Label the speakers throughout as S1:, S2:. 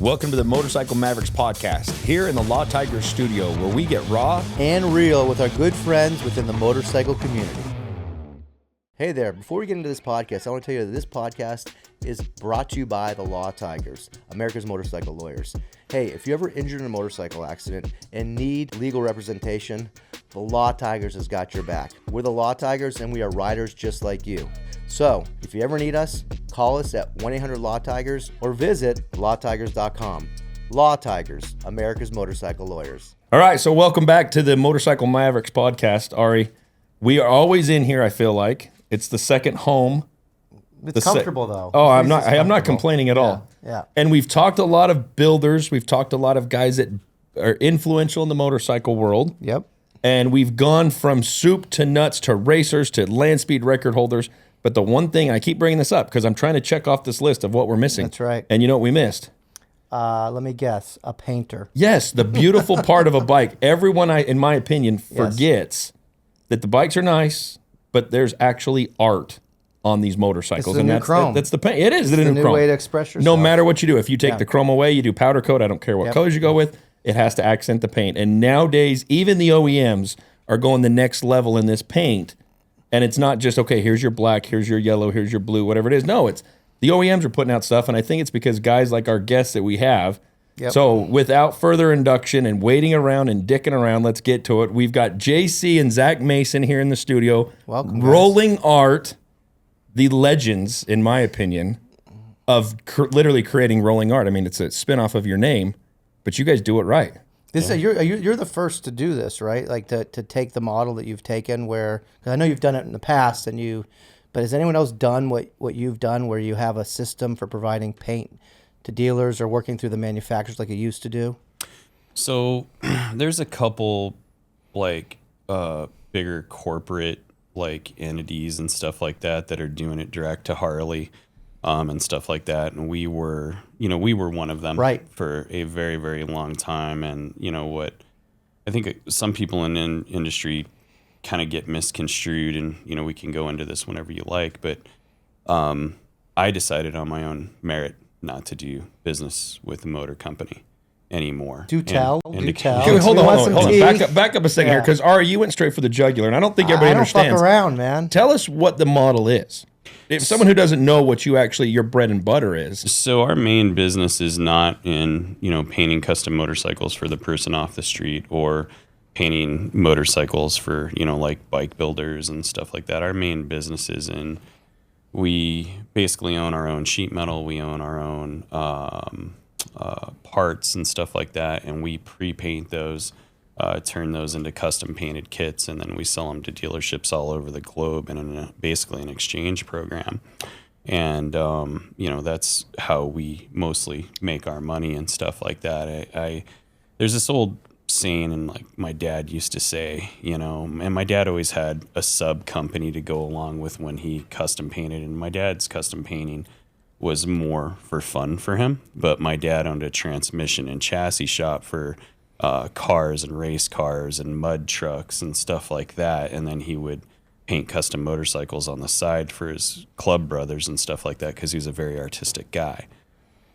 S1: Welcome to the Motorcycle Mavericks podcast, here in the Law Tigers studio, where we get raw
S2: and real with our good friends within the motorcycle community. Hey there, before we get into this podcast, I want to tell you that this podcast is brought to you by the Law Tigers, America's motorcycle lawyers. Hey, if you're ever injured in a motorcycle accident and need legal representation, the Law Tigers has got your back. We're the Law Tigers and we are riders just like you. So, if you ever need us, call us at 1-800-LAW-TIGERS or visit lawtigers.com. Law Tigers, America's motorcycle lawyers.
S1: All right, so welcome back to the Motorcycle Mavericks podcast, Ari. We are always in here, I feel like. It's the second home.
S2: It's comfortable, though.
S1: Oh, I'm not complaining at all.
S2: Yeah.
S1: And we've talked to a lot of builders. We've talked to a lot of guys that are influential in the motorcycle world.
S2: Yep.
S1: And we've gone from soup to nuts to racers to land speed record holders. But the one thing, I keep bringing this up because I'm trying to check off this list of what we're missing.
S2: That's right.
S1: And you know what we missed?
S2: Let me guess. A painter.
S1: Yes, the beautiful part of a bike. Everyone, in my opinion, forgets that the bikes are nice, but there's actually art on these motorcycles.
S2: It's the new chrome.
S1: That's the paint. It is the new
S2: new
S1: chrome.
S2: way to express yourself.
S1: No matter what you do, if you take the chrome away, you do powder coat. I don't care what colors you go with. It has to accent the paint. And nowadays, even the OEMs are going the next level in this paint. And it's not just, okay, here's your black, here's your yellow, here's your blue, whatever it is. No, it's the OEMs are putting out stuff, and I think it's because guys like our guests that we have. Yep. So without further induction and waiting around and dicking around, let's get to it. We've got JC and Zach Mason here in the studio.
S2: Welcome,
S1: Rolling Art, the legends, in my opinion, of literally creating rolling art. I mean, it's a spinoff of your name, but you guys do it right.
S2: You're the first to do this, right? Like to take the model that you've taken where, because I know you've done it in the past, but has anyone else done what you've done where you have a system for providing paint to dealers or working through the manufacturers like you used to do?
S3: So there's a couple bigger corporate entities and stuff like that are doing it direct to Harley. And stuff like that. And we were one of them for a very, very long time. And I think some people in industry kind of get misconstrued, and, we can go into this whenever you like, but I decided on my own merit not to do business with a motor company anymore.
S2: Do tell.
S1: Hold on. Back up a second here, because Ari, you went straight for the jugular, and I don't think everybody understands.
S2: I don't fuck around, man.
S1: Tell us what the model is. If someone who doesn't know what your bread and butter is.
S3: So our main business is not in, painting custom motorcycles for the person off the street or painting motorcycles for, bike builders and stuff like that. Our main business is we basically own our own sheet metal. We own our own parts and stuff like that. And we pre-paint those, turn those into custom painted kits, and then we sell them to dealerships all over the globe in basically an exchange program. And, that's how we mostly make our money and stuff like that. There's this old saying, and my dad used to say, and my dad always had a sub company to go along with when he custom painted, and my dad's custom painting was more for fun for him. But my dad owned a transmission and chassis shop for cars and race cars and mud trucks and stuff like that, and then he would paint custom motorcycles on the side for his club brothers and stuff like that because he was a very artistic guy.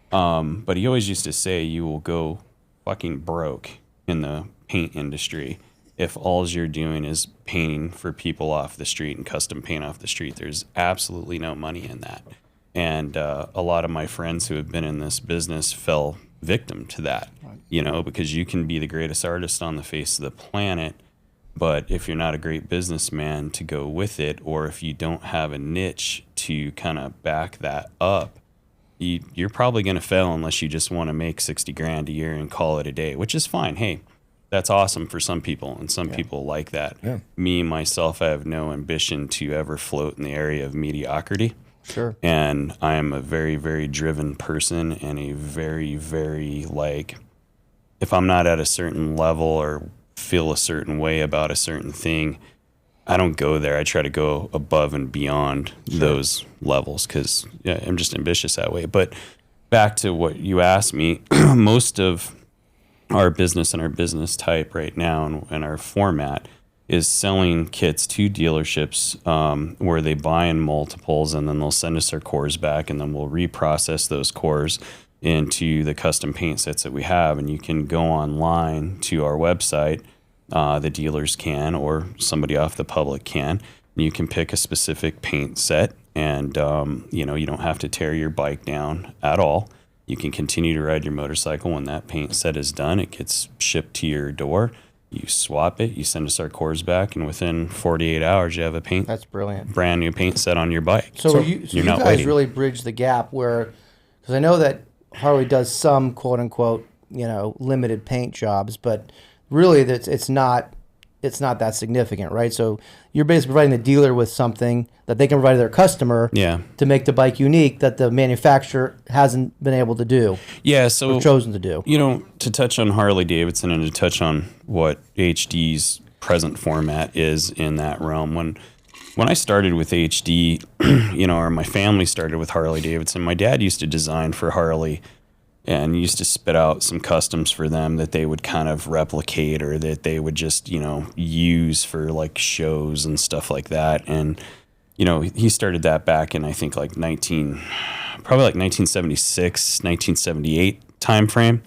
S3: But he always used to say, you will go fucking broke in the paint industry if all you're doing is painting for people off the street and custom paint off the street. There's absolutely no money in that. And a lot of my friends who have been in this business fell victim to that, because you can be the greatest artist on the face of the planet, but if you're not a great businessman to go with it, or if you don't have a niche to kind of back that up, you're probably going to fail unless you just want to make $60,000 a year and call it a day, which is fine. Hey, that's awesome for some people, and some people like that. Yeah. Me, myself, I have no ambition to ever float in the area of mediocrity.
S2: Sure.
S3: And I am a very, very driven person, and a very, very, if I'm not at a certain level or feel a certain way about a certain thing, I don't go there. I try to go above and beyond those levels because I'm just ambitious that way. But back to what you asked me, most of our business and our business type right now and our format is selling kits to dealerships where they buy in multiples, and then they'll send us their cores back, and then we'll reprocess those cores into the custom paint sets that we have. And you can go online to our website, the dealers can, or somebody off the public can. And you can pick a specific paint set, and you don't have to tear your bike down at all. You can continue to ride your motorcycle. When that paint set is done, it gets shipped to your door. You swap it, you send us our cores back, and within 48 hours, you have a
S2: That's brilliant.
S3: brand new paint set on your bike.
S2: So you
S3: not
S2: guys
S3: waiting.
S2: really bridge the gap where, because I know that Harley does some quote unquote, limited paint jobs, but really it's not that significant, right? So you're basically providing the dealer with something that they can provide to their customer to make the bike unique that the manufacturer hasn't been able to do.
S3: Yeah, so
S2: or chosen to do.
S3: To touch on Harley-Davidson and to touch on what HD's present format is in that realm. When I started with HD, or my family started with Harley-Davidson, my dad used to design for Harley and used to spit out some customs for them that they would kind of replicate, or that they would just, use for like shows and stuff like that. And, he started that back in, I think, like 1976, 1978 time frame.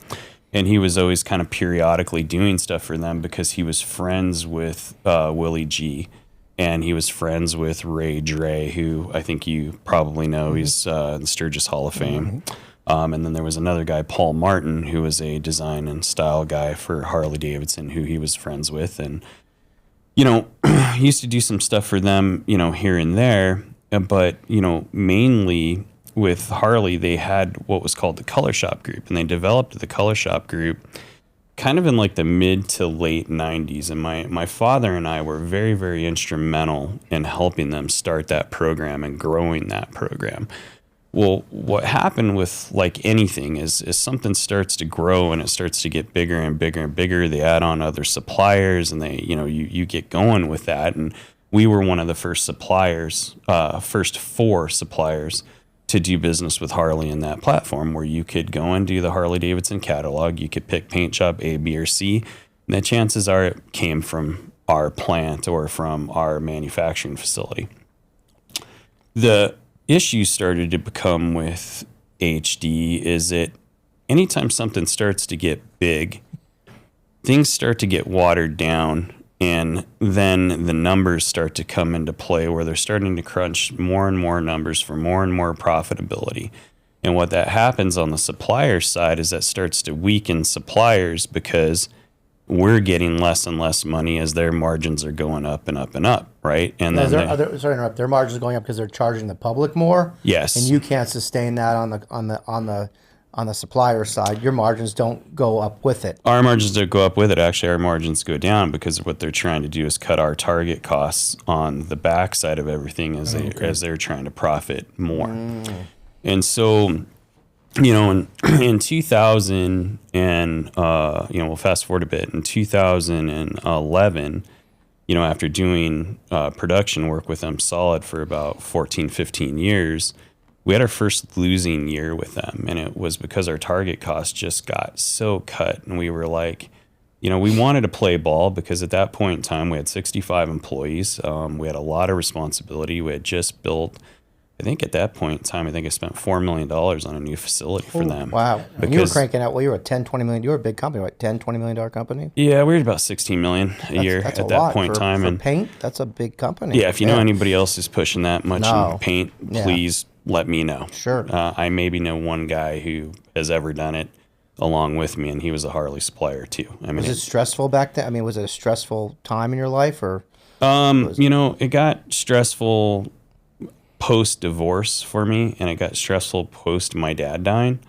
S3: And he was always kind of periodically doing stuff for them because he was friends with Willie G. And he was friends with Ray Dre, who I think you probably know. He's in the Sturgis Hall of Fame. And then there was another guy, Paul Martin, who was a design and style guy for Harley-Davidson, who he was friends with. And, he used to do some stuff for them, here and there. But, mainly with Harley, they had what was called the Color Shop Group. And they developed the Color Shop Group kind of in like the mid to late 90s. And my father and I were very, very instrumental in helping them start that program and growing that program. Well, what happened with like anything is something starts to grow and it starts to get bigger and bigger and bigger. They add on other suppliers, and they, you get going with that. And we were one of the first suppliers, first 4 suppliers to do business with Harley in that platform, where you could go and do the Harley-Davidson catalog. You could pick paint job A, B, or C. And the chances are it came from our plant or from our manufacturing facility. The issue started to become with HD is that anytime something starts to get big, things start to get watered down, and then the numbers start to come into play where they're starting to crunch more and more numbers for more and more profitability. And what that happens on the supplier side is that starts to weaken suppliers, because we're getting less and less money as their margins are going up and up and up, right? And then
S2: sorry to interrupt. Their margins are going up because they're charging the public more.
S3: Yes.
S2: And you can't sustain that on the supplier side. Your margins don't go up with it.
S3: Our margins don't go up with it. Actually, our margins go down, because what they're trying to do is cut our target costs on the back side of everything as they're trying to profit more. And so, in 2000 and, we'll fast forward a bit. In 2011, after doing production work with them solid for about 14, 15 years, we had our first losing year with them. And it was because our target cost just got so cut. And we were like, we wanted to play ball, because at that point in time, we had 65 employees. We had a lot of responsibility. We had just built, I think at that point in time, I spent $4 million on a new facility for them.
S2: Wow. And you were cranking out, you were a 10, 20 million, you were a big company, right? $10, $20 million company?
S3: Yeah, we were about 16 million a year
S2: That's
S3: at
S2: a
S3: that
S2: lot.
S3: point in time.
S2: For
S3: And
S2: paint, that's a big company.
S3: yeah, if you know anybody else who's pushing that much in paint, please let me know.
S2: Sure.
S3: I maybe know one guy who has ever done it along with me, and he was a Harley supplier too.
S2: Was it stressful back then? Was it a stressful time in your life, or?
S3: It got stressful post-divorce for me, and it got stressful post my dad dying.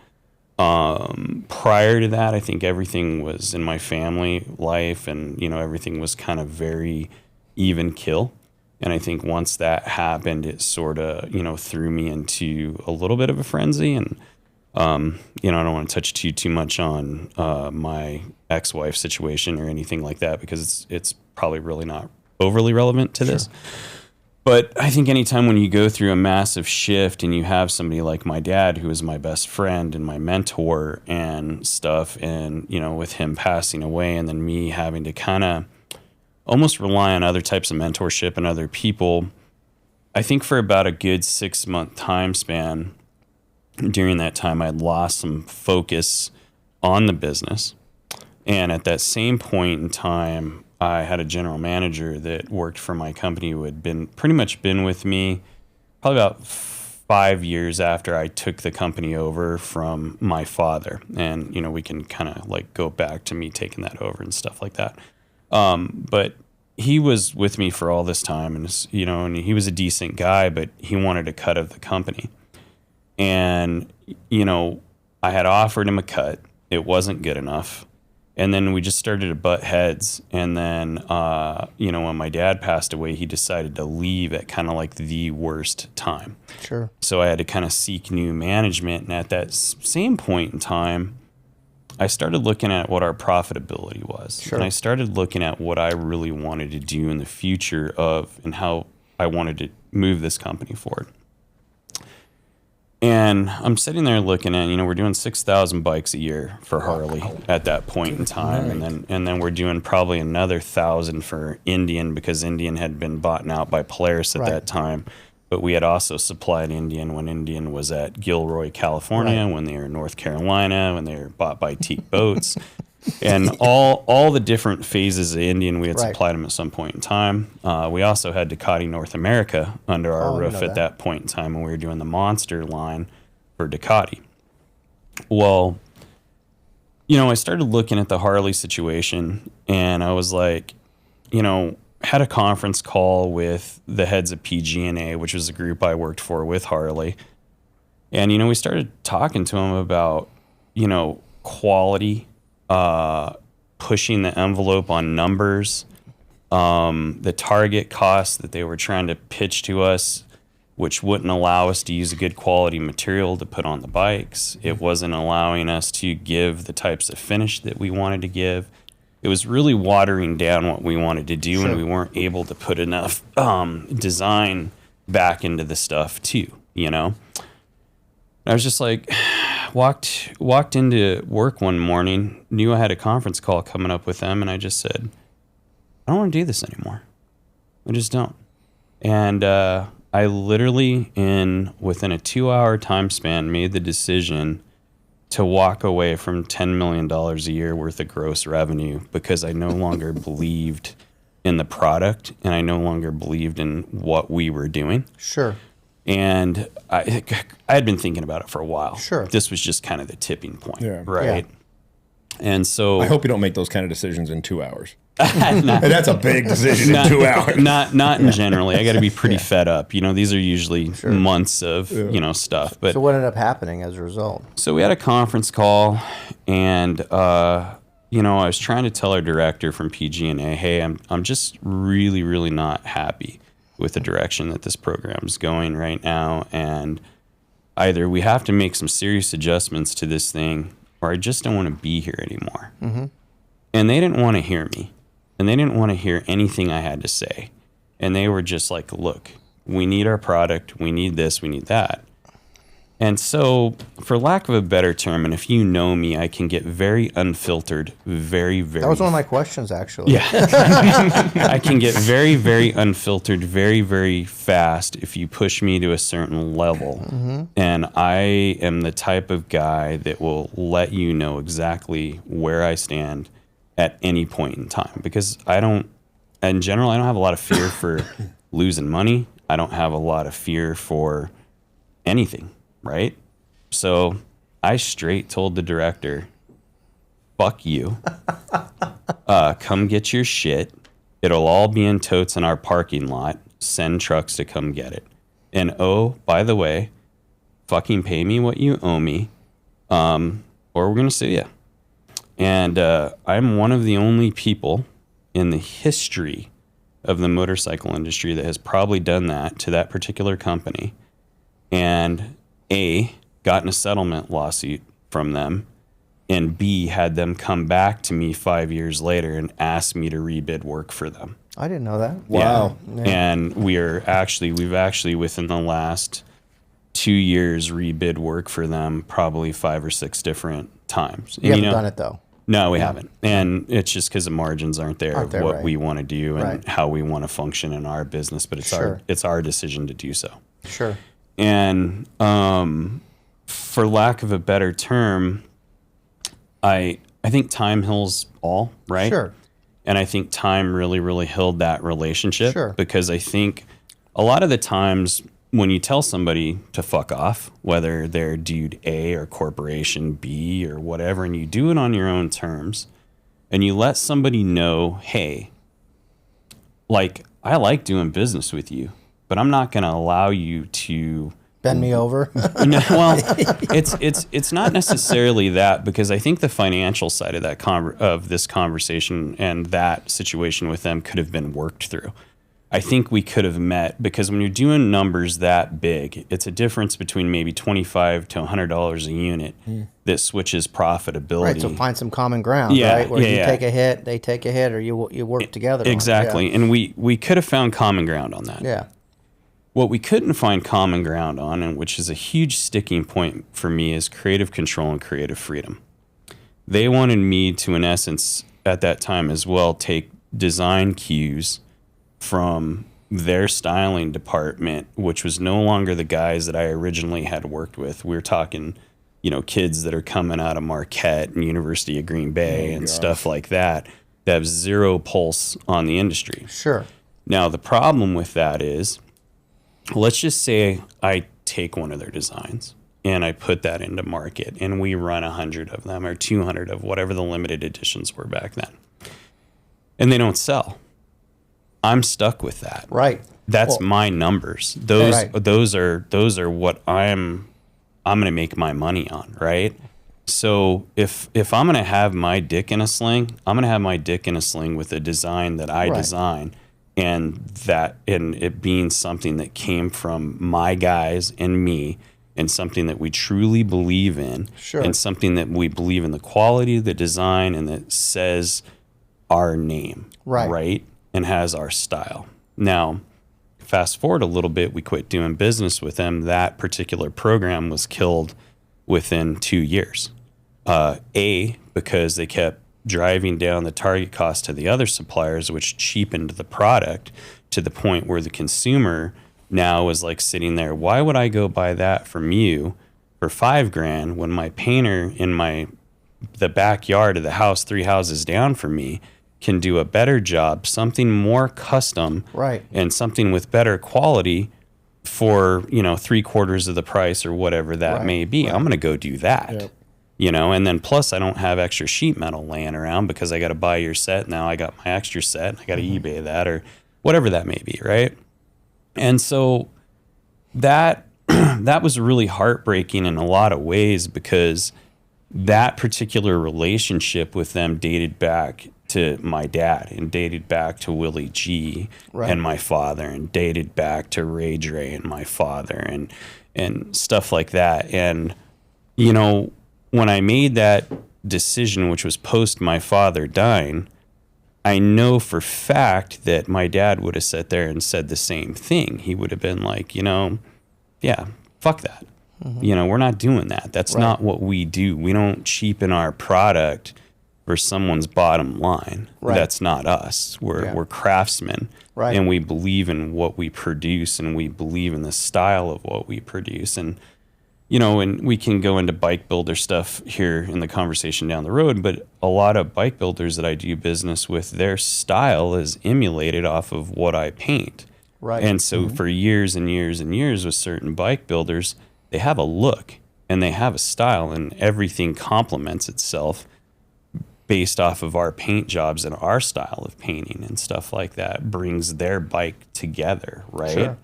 S3: Prior to that, I think everything was in my family life, and everything was kind of very even kill. And I think once that happened, it sort of threw me into a little bit of a frenzy. And I don't want to touch too much on my ex-wife situation or anything like that, because it's probably really not overly relevant to this. But I think anytime when you go through a massive shift and you have somebody like my dad, who is my best friend and my mentor and stuff, and, with him passing away, and then me having to kind of almost rely on other types of mentorship and other people, I think for about a good 6-month time span, during that time, I'd lost some focus on the business. And at that same point in time, I had a general manager that worked for my company who had pretty much been with me probably about 5 years after I took the company over from my father. And, you know, we can kind of like go back to me taking that over and stuff like that. But he was with me for all this time, and, you know, and he was a decent guy, but he wanted a cut of the company. And, you know, I had offered him a cut. It wasn't good enough. And then we just started to butt heads. And then, you know, when my dad passed away, he decided to leave at kind of like the worst time.
S2: Sure.
S3: So I had to kind of seek new management. And at that same point in time, I started looking at what our profitability was.
S2: Sure.
S3: And I started looking at what I really wanted to do in the future and how I wanted to move this company forward. And I'm sitting there looking at, you know, we're doing 6,000 bikes a year for Harley at that point in time. Right. And then we're doing probably another 1,000 for Indian, because Indian had been bought out by Polaris at that time. But we had also supplied Indian when Indian was at Gilroy, California, when they were in North Carolina, when they were bought by Teak Boats. And all the different phases of Indian, we had supplied them at some point in time. We also had Ducati North America under our roof at that point in time when we were doing the Monster line for Ducati. Well, you know, I started looking at the Harley situation, and I was like, you know, had a conference call with the heads of PG&A, which was a group I worked for with Harley. And, you know, we started talking to them about, you know, quality, pushing the envelope on numbers, the target cost that they were trying to pitch to us, which wouldn't allow us to use a good quality material to put on the bikes. It wasn't allowing us to give the types of finish that we wanted to give. It was really watering down what we wanted to do, and we weren't able to put enough design back into the stuff too, you know? I was just like, walked into work one morning, knew I had a conference call coming up with them, and I just said, I don't want to do this anymore. I just don't. And I literally, within a 2-hour time span, made the decision to walk away from $10 million a year worth of gross revenue, because I no longer believed in the product, and I no longer believed in what we were doing.
S2: Sure.
S3: And I had been thinking about it for a while.
S2: Sure.
S3: This was just kind of the tipping point,
S1: Yeah.
S3: right? And so
S1: I hope you don't make those kind of decisions in 2 hours. That's a big decision in 2 hours.
S3: Not in generally. I got to be pretty fed up. You know, these are usually months of, you know, stuff. But
S2: so what ended up happening as a result?
S3: So we had a conference call, and, you know, I was trying to tell our director from PG&A, hey, I'm just really, really not happy with the direction that this program is going right now. And either we have to make some serious adjustments to this thing, or I just don't want to be here anymore. Mm-hmm. And they didn't want to hear me. And they didn't want to hear anything I had to say. And they were just like, look, we need our product. We need this. We need that. And so, for lack of a better term, and if you know me, I can get very unfiltered, very, very...
S2: That was one of my questions, actually.
S3: Yeah. I can get very, very unfiltered, very, very fast if you push me to a certain level. Mm-hmm. And I am the type of guy that will let you know exactly where I stand at any point in time. Because in general, I don't have a lot of fear for losing money. I don't have a lot of fear for anything. Right? So I straight told the director, fuck you. Come get your shit. It'll all be in totes in our parking lot. Send trucks to come get it. And oh, by the way, fucking pay me what you owe me, or we're going to sue you. And I'm one of the only people in the history of the motorcycle industry that has probably done that to that particular company. And A, gotten a settlement lawsuit from them, and B, had them come back to me 5 years later and ask me to rebid work for them.
S2: I didn't know that.
S1: Wow.
S3: Yeah. And we've actually within the last 2 years rebid work for them probably 5 or 6 different times.
S2: You haven't done it though.
S3: No, we haven't. And it's just because the margins aren't there of what we want to do and how we want to function in our business, but it's our decision to do so.
S2: Sure.
S3: And for lack of a better term, I think time heals all, right?
S2: Sure.
S3: And I think time really, really healed that relationship.
S2: Sure.
S3: Because I think a lot of the times when you tell somebody to fuck off, whether they're dude A or corporation B or whatever, and you do it on your own terms, and you let somebody know, hey, like, I like doing business with you, but I'm not going to allow you to
S2: bend me over.
S3: No, well, it's not necessarily that, because I think the financial side of that of this conversation and that situation with them could have been worked through. I think we could have met, because when you're doing numbers that big, it's a difference between maybe $25 to $100 a unit that switches profitability.
S2: Right, so find some common ground, right? Where you take a hit, they take a hit, or you work together.
S3: Exactly, and we could have found common ground on that.
S2: Yeah.
S3: What we couldn't find common ground on, and which is a huge sticking point for me, is creative control and creative freedom. They wanted me to, in essence, at that time as well, take design cues from their styling department, which was no longer the guys that I originally had worked with. We were talking, kids that are coming out of Marquette and University of Green Bay and stuff like that have zero pulse on the industry.
S2: Sure.
S3: Now, the problem with that is, let's just say I take one of their designs and I put that into market and we run 100 of them or 200 of whatever the limited editions were back then, and they don't sell. I'm stuck with that.
S2: Right.
S3: That's my numbers. Those are what I'm going to make my money on, right? So if I'm going to have my dick in a sling, I'm going to have my dick in a sling with a design that I design, and it being something that came from my guys and me, and something that we truly believe in, and something that we believe in the quality of the design and that says our name, right? And has our style. Now, fast forward a little bit, we quit doing business with them. That particular program was killed within 2 years. Because they kept driving down the target cost to the other suppliers, which cheapened the product to the point where the consumer now is like sitting there, why would I go buy that from you for $5,000 when my painter in the backyard of the house 3 houses down from me can do a better job, something more custom, and something with better quality for 3/4 of the price or whatever that may be. I'm going to go do that. And then plus I don't have extra sheet metal laying around because I got to buy your set. Now I got my extra set. I got to eBay that or whatever that may be, right? And so that was really heartbreaking in a lot of ways, because that particular relationship with them dated back to my dad and dated back to Willie G and my father, and dated back to Ray Dre and my father and stuff like that. And, when I made that decision, which was post my father dying, I know for fact that my dad would have sat there and said the same thing. He would have been like, yeah, fuck that. We're not doing that. That's not what we do. We don't cheapen our product for someone's bottom line. That's not us. We're craftsmen, and we believe in what we produce, and we believe in the style of what we produce. And and we can go into bike builder stuff here in the conversation down the road, but a lot of bike builders that I do business with, their style is emulated off of what I paint. And so for years and years and years with certain bike builders, they have a look and they have a style, and everything complements itself based off of our paint jobs and our style of painting and stuff like that brings their bike together, right?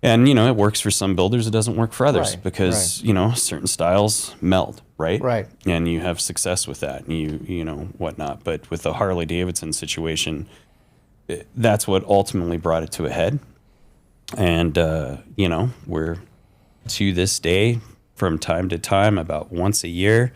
S3: And, it works for some builders, it doesn't work for others because, certain styles meld, right? And you have success with that and you whatnot. But with the Harley-Davidson situation, that's what ultimately brought it to a head. And, we're to this day, from time to time, about once a year,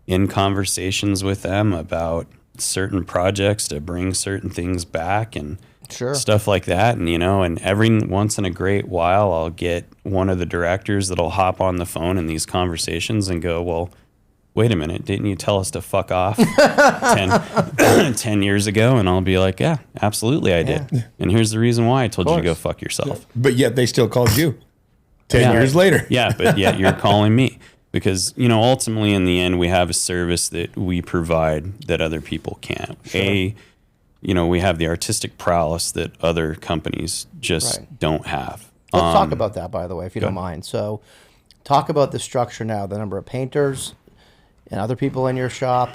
S3: in conversations with them about certain projects to bring certain things back and stuff like that. And, and every once in a great while, I'll get one of the directors that'll hop on the phone in these conversations and go, well, wait a minute, didn't you tell us to fuck off 10 years ago? And I'll be like, yeah, absolutely I did. And here's the reason why I told you to go fuck yourself.
S1: But yet they still called you. 10 years later.
S3: Yeah, but yet you're calling me because, ultimately in the end, we have a service that we provide that other people can't. Sure. We have the artistic prowess that other companies just don't have.
S2: Let's talk about that, by the way, if you don't mind. So talk about the structure now, the number of painters and other people in your shop.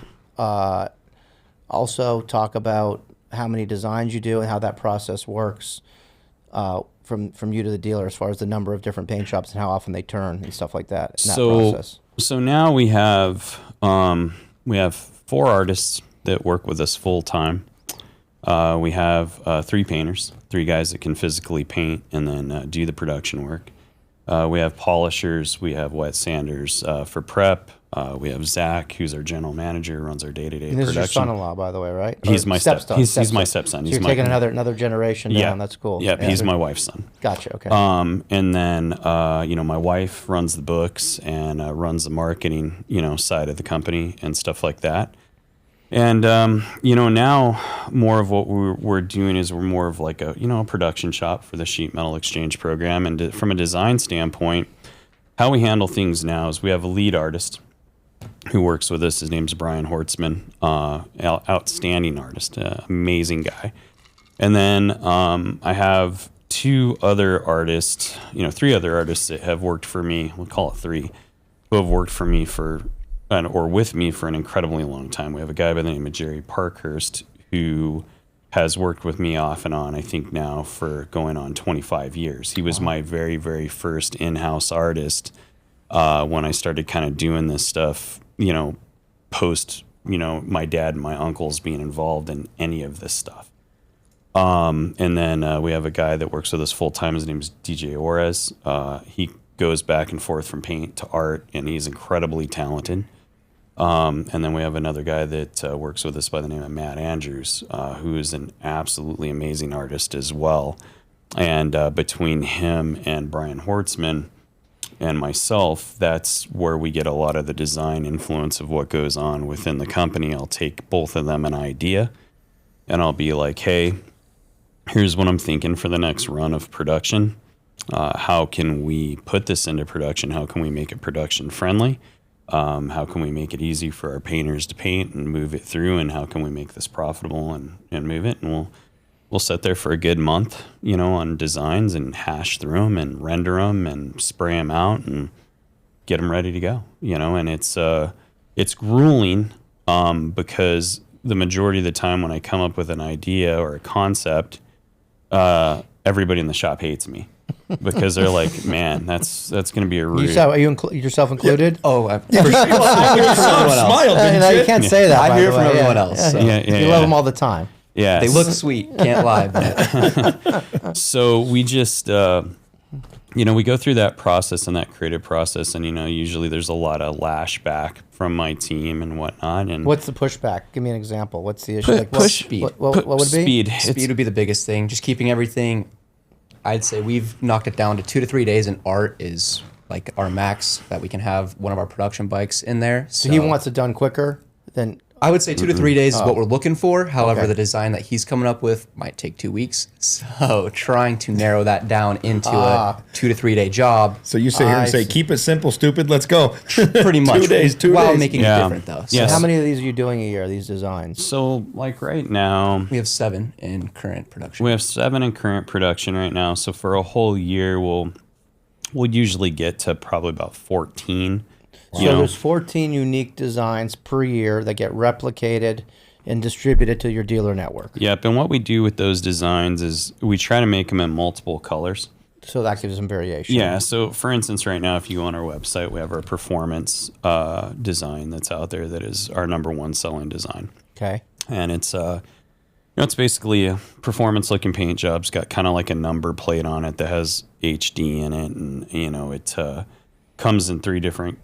S2: Also talk about how many designs you do and how that process works from you to the dealer as far as the number of different paint shops and how often they turn and stuff like that in that process.
S3: So now we have 4 artists that work with us full time. We have 3 painters, 3 guys that can physically paint and then do the production work. We have polishers, we have wet sanders for prep. We have Zach, who's our general manager, runs our day-to-day production.
S2: This is your son-in-law, by the way, right?
S3: He's my stepson. He's my stepson.
S2: So you're taking another generation down. That's cool.
S3: Yeah, he's my wife's son.
S2: Gotcha. Okay.
S3: And then my wife runs the books and runs the marketing, side of the company and stuff like that. And now more of what we're doing is we're more of like a production shop for the sheet metal exchange program. And from a design standpoint, how we handle things now is we have a lead artist who works with us. His name's Brian Hortzman, outstanding artist, amazing guy. And then I have 3 other artists that have worked for me. We'll call it 3, who have worked for me or with me for an incredibly long time. We have a guy by the name of Jerry Parkhurst who has worked with me off and on, I think now for going on 25 years. He was my very, very first in-house artist when I started kind of doing this stuff, post, my dad and my uncles being involved in any of this stuff. And then we have a guy that works with us full time. His name is DJ Orez. He goes back and forth from paint to art, and he's incredibly talented. And then we have another guy that works with us by the name of Matt Andrews, who is an absolutely amazing artist as well. And between him and Brian Hortzman and myself, that's where we get a lot of the design influence of what goes on within the company. I'll take both of them an idea, and I'll be like, hey, here's what I'm thinking for the next run of production. How can we put this into production? How can we make it production friendly? How can we make it easy for our painters to paint and move it through? And how can we make this profitable and move it? And we'll sit there for a good month, on designs and hash through them and render them and spray them out and get them ready to go, and it's grueling, because the majority of the time when I come up with an idea or a concept, everybody in the shop hates me. Because they're like, man, that's going to be a rude.
S2: Are you yourself included?
S4: Yeah. Oh, for sure.
S2: You can't say that.
S4: I'm here from everyone else. So.
S2: You love them all the time.
S3: Yeah,
S4: they look sweet. Can't lie. But.
S3: So we just, we go through that process and that creative process, and usually there's a lot of lashback from my team and whatnot. And
S2: what's the pushback? Give me an example. What's the issue?
S4: Speed.
S2: What would it be?
S4: Speed would be the biggest thing. Just keeping everything. I'd say we've knocked it down to 2 to 3 days, and art is like our max that we can have one of our production bikes in there.
S2: So he wants it done quicker than.
S4: I would say 2 to 3 days is what we're looking for. However, the design that he's coming up with might take 2 weeks. So trying to narrow that down into a 2 to 3 day job.
S1: So you sit here and say, keep it simple, stupid, let's go.
S4: Pretty much.
S1: 2 days,
S4: while making it different, though.
S2: So how many of these are you doing a year, these designs?
S3: So like right now,
S4: we have 7 in current production.
S3: We have 7 in current production right now. So for a whole year, we'll usually get to probably about 14.
S2: So there's 14 unique designs per year that get replicated and distributed to your dealer network.
S3: Yep, and what we do with those designs is we try to make them in multiple colors.
S2: So that gives them variation.
S3: Yeah, so for instance, right now, if you go on our website, we have our performance design that's out there that is our #1 selling design.
S2: Okay.
S3: And it's it's basically a performance-looking paint job. It's got kind of like a number plate on it that has HD in it, and it comes in 3 different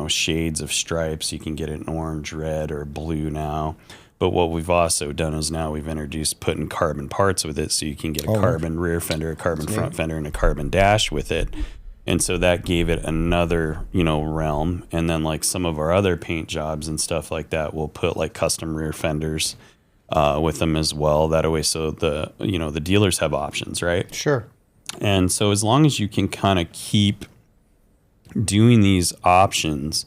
S3: shades of stripes. You can get it in orange, red, or blue now. But what we've also done is now we've introduced putting carbon parts with it, so you can get a carbon rear fender, a carbon front fender, and a carbon dash with it. And so that gave it another realm. And then like some of our other paint jobs and stuff like that, we'll put like custom rear fenders with them as well. That way, so the dealers have options, right?
S2: Sure.
S3: And so as long as you can kind of keep doing these options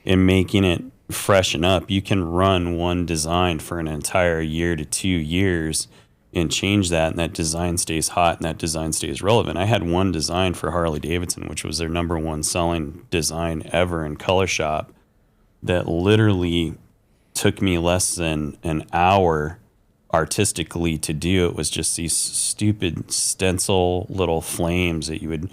S3: and making it freshen up, you can run one design for an entire year to 2 years and change that, and that design stays hot and that design stays relevant. I had one design for Harley-Davidson, which was their number one selling design ever in Color Shop, that literally took me less than an hour artistically to do. It was just these stupid stencil little flames that you would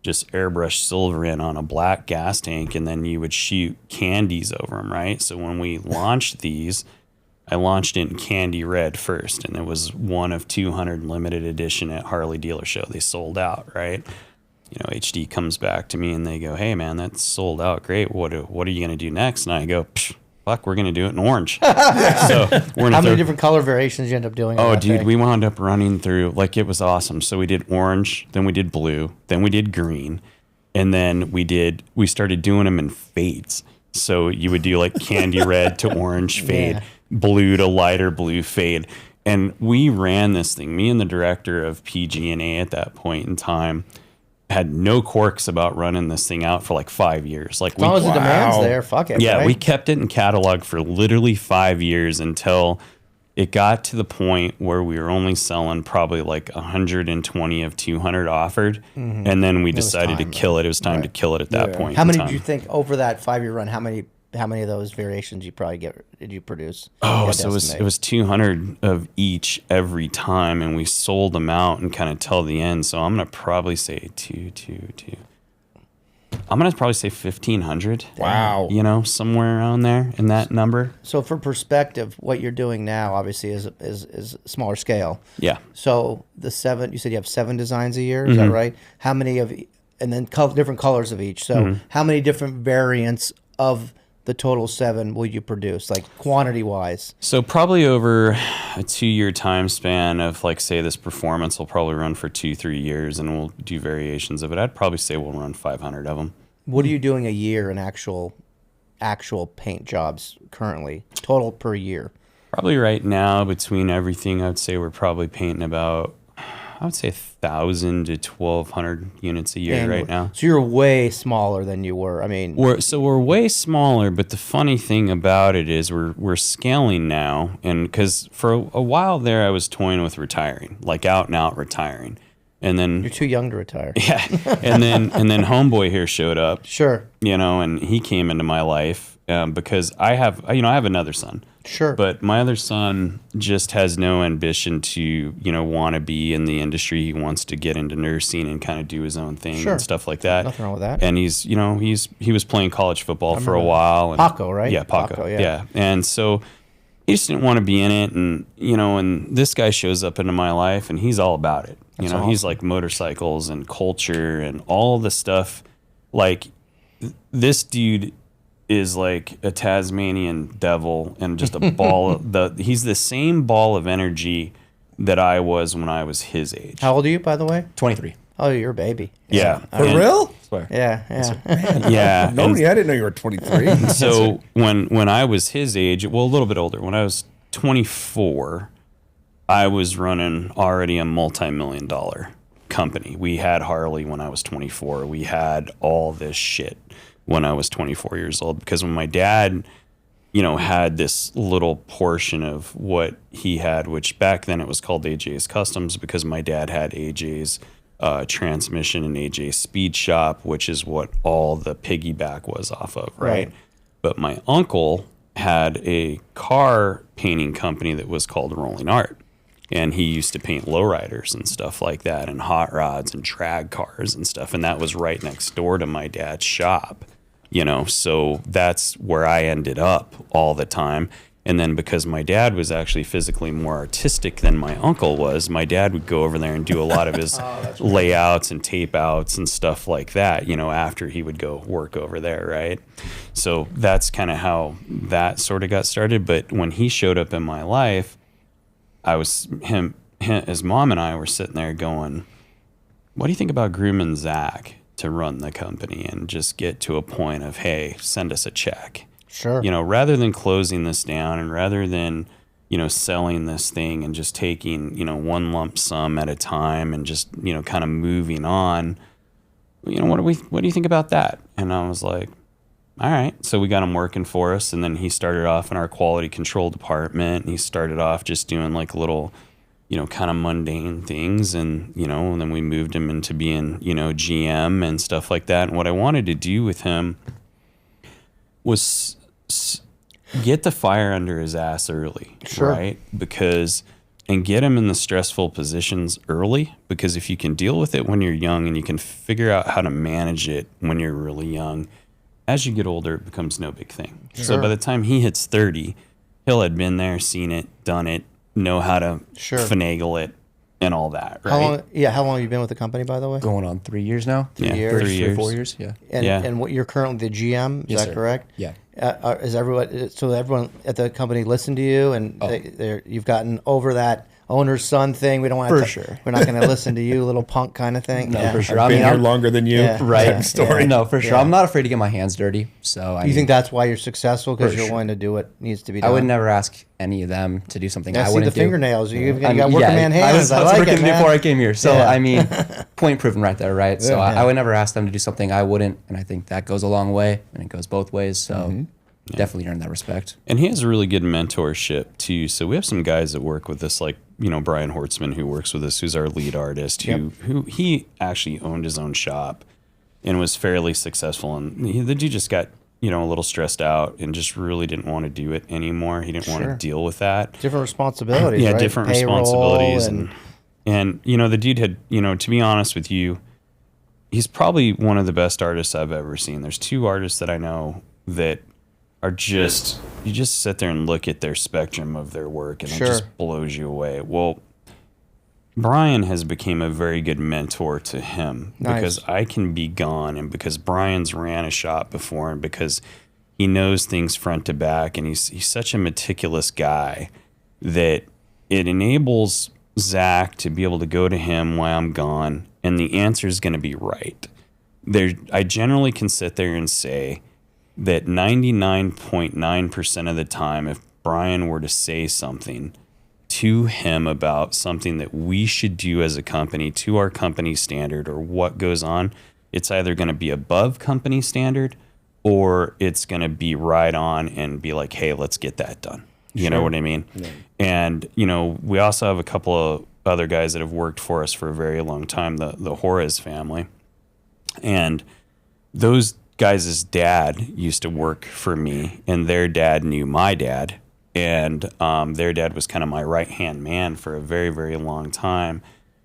S3: just airbrush silver in on a black gas tank, and then you would shoot candies over them, right? So when we launched these, I launched it in candy red first, and it was one of 200 limited edition at Harley Dealer Show. They sold out, right? You know, HD comes back to me and they go, "Hey man, that's sold out. Great. What are you going to do next?" And I go, "Fuck, we're going to do it in orange." So we're
S2: How many different color variations you end up doing?
S3: Oh, dude, we wound up running through, like, it was awesome. So we did orange, then we did blue, then we did green, and then we started doing them in fades. So you would do like candy red to orange fade, blue to lighter blue fade. And we ran this thing, me and the director of PG&A at that point in time had no quirks about running this thing out for like 5 years. Like,
S2: as long as the demand's there, fuck it.
S3: Yeah,
S2: right?
S3: we kept it in catalog for literally 5 years until it got to the point where we were only selling probably like 120 of 200 offered. And then we decided to kill it. It was time to kill it at that point.
S2: How many did you think over that 5-year run? How many of those variations did you produce?
S3: Oh, so it was 200 of each every time, and we sold them out and kind of till the end. So I'm gonna probably say two. I'm gonna probably say 1,500.
S1: Wow.
S3: You know, somewhere around there in that number.
S2: So for perspective, what you're doing now obviously is smaller scale.
S3: Yeah.
S2: So you said you have 7 designs a year. Is that right? How many and then different colors of each. So how many different variants of the total 7 will you produce, like quantity wise?
S3: So probably over a 2-year time span of, like, say this performance will probably run for 2-3 years, and we'll do variations of it. I'd probably say we'll run 500 of them.
S2: What are you doing a year in actual paint jobs currently, total per year?
S3: Probably right now, between everything, I'd say we're probably painting about, I would say 1,000 to 1,200 units a year right now.
S2: So you're way smaller than you were. I mean,
S3: we're way smaller, but the funny thing about it is we're scaling now, and because for a while there I was toying with retiring, like out and out retiring, and then
S2: you're too young to retire.
S3: Yeah, and then homeboy here showed up.
S2: Sure.
S3: You know, and he came into my life because I have another son.
S2: Sure.
S3: But my other son just has no ambition to, want to be in the industry. He wants to get into nursing and kind of do his own thing and stuff like that.
S2: Nothing wrong with that.
S3: And he was playing college football for a while. And,
S2: Paco, right?
S3: Yeah, Paco. Yeah. And so he just didn't want to be in it. And, and this guy shows up into my life and he's all about it.
S2: Awesome.
S3: He's like motorcycles and culture and all the stuff. Like, this dude is like a Tasmanian devil and just a ball he's the same ball of energy that I was when I was his age.
S2: How old are you, by the way?
S4: 23.
S2: Oh, you're a baby.
S3: Yeah.
S1: For real?
S2: Yeah.
S3: Yeah.
S1: I didn't know you were 23.
S3: So when I was his age, well, a little bit older, when I was 24, I was running already a multi-million-dollar company. We had Harley when I was 24. We had all this shit when I was 24 years old, because when my dad, had this little portion of what he had, which back then it was called AJ's Customs, because my dad had AJ's transmission and AJ's Speed Shop, which is what all the piggyback was off of, right? But my uncle had a car painting company that was called Rolling Art. And he used to paint lowriders and stuff like that, and hot rods and drag cars and stuff. And that was right next door to my dad's shop, so that's where I ended up all the time. And then because my dad was actually physically more artistic than my uncle was, my dad would go over there and do a lot of his layouts and tape outs and stuff like that, after he would go work over there, right? So that's kind of how that sort of got started. But when he showed up in my life, his mom and I were sitting there going, what do you think about grooming Zach to run the company and just get to a point of, hey, send us a check?
S2: Sure.
S3: Rather than closing this down and rather than, selling this thing and just taking, one lump sum at a time and just, kind of moving on, what do you think about that? And I was like, all right. So we got him working for us. And then he started off in our quality control department. And he started off just doing like little, kind of mundane things. And, and then we moved him into being, GM and stuff like that. And what I wanted to do with him was get the fire under his ass early, right? And get him in the stressful positions early, because if you can deal with it when you're young and you can figure out how to manage it when you're really young, as you get older, it becomes no big thing. Sure. So by the time he hits 30, he'll have been there, seen it, done it, know how to finagle it and all that, right?
S2: How long have you been with the company, by the way?
S4: Going on 3 years now.
S2: 3 years?
S3: 3 years.
S4: 4 years, yeah.
S2: And what you're currently the GM, is that correct?
S4: Yeah.
S2: Is everyone at the company listen to you, and you've gotten over that owner's son thing? We don't want to. We're not going to listen to you, little punk kind of thing.
S4: No, for sure.
S1: I've been here longer than you.
S4: Right.
S1: Story.
S4: No, for sure. I'm not afraid to get my hands dirty. So
S2: you think that's why you're successful, because you're willing to do what needs to be done?
S4: I would never ask any of them to do something I wouldn't
S2: do.
S4: Fingernails.
S2: You got working man hands.
S4: I was working before I came here. So I mean, point proven right there, right? So I would never ask them to do something I wouldn't, and I think that goes a long way, and it goes both ways. So. Definitely earn that respect.
S3: And he has a really good mentorship too. So we have some guys that work with us, like, Brian Hortzman, who works with us, who's our lead artist, who he actually owned his own shop and was fairly successful. And the dude just got, a little stressed out and just really didn't want to do it anymore. He didn't want to deal with that.
S2: Different responsibilities.
S3: Yeah,
S2: right?
S3: different
S2: Payroll
S3: responsibilities. And the dude had, to be honest with you, he's probably one of the best artists I've ever seen. There's two artists that I know that are just, you just sit there and look at their spectrum of their work and it just blows you away. Well, Brian has become a very good mentor to him because I can be gone, and because Brian's ran a shop before, and because he knows things front to back, and he's such a meticulous guy that it enables Zach to be able to go to him while I'm gone, and the answer is going to be right. I generally can sit there and say that 99.9% of the time, if Brian were to say something to him about something that we should do as a company to our company standard or what goes on, it's either going to be above company standard or it's going to be right on and be like, hey, let's get that done. You know what I mean? Yeah. And, we also have a couple of other guys that have worked for us for a very long time, the Juarez family. And those guys' dad used to work for me, and their dad knew my dad, and their dad was kind of my right-hand man for a very, very long time,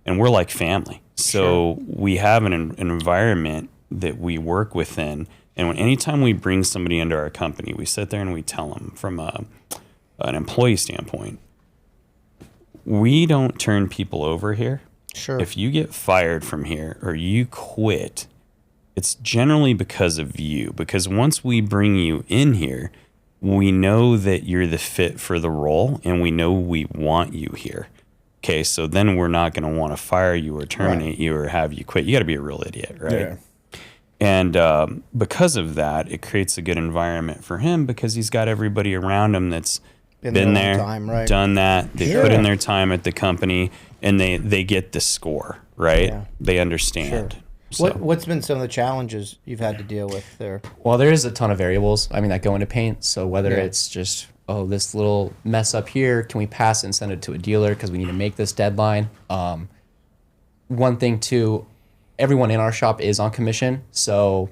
S3: and we're like family. So we have an environment that we work within, and anytime we bring somebody into our company, we sit there and we tell them from an employee standpoint, we don't turn people over here. Sure. If you get fired from here or you quit, it's generally because of you, because once we bring you in here, we know that you're the fit for the role and we know we want you here. Okay, so then we're not going to want to fire you or terminate you or have you quit. You got to be a real idiot, right? Yeah. And because of that, it creates a good environment for him because he's got everybody around him that's been there, done that. They put in their time at the company, and they get the score, right? Yeah. They understand.
S2: Sure. So. What's been some of the challenges you've had to deal with there?
S4: Well, there is a ton of variables, that go into paint. So whether it's just, this little mess up here, can we pass it and send it to a dealer because we need to make this deadline? One thing, too, everyone in our shop is on commission. So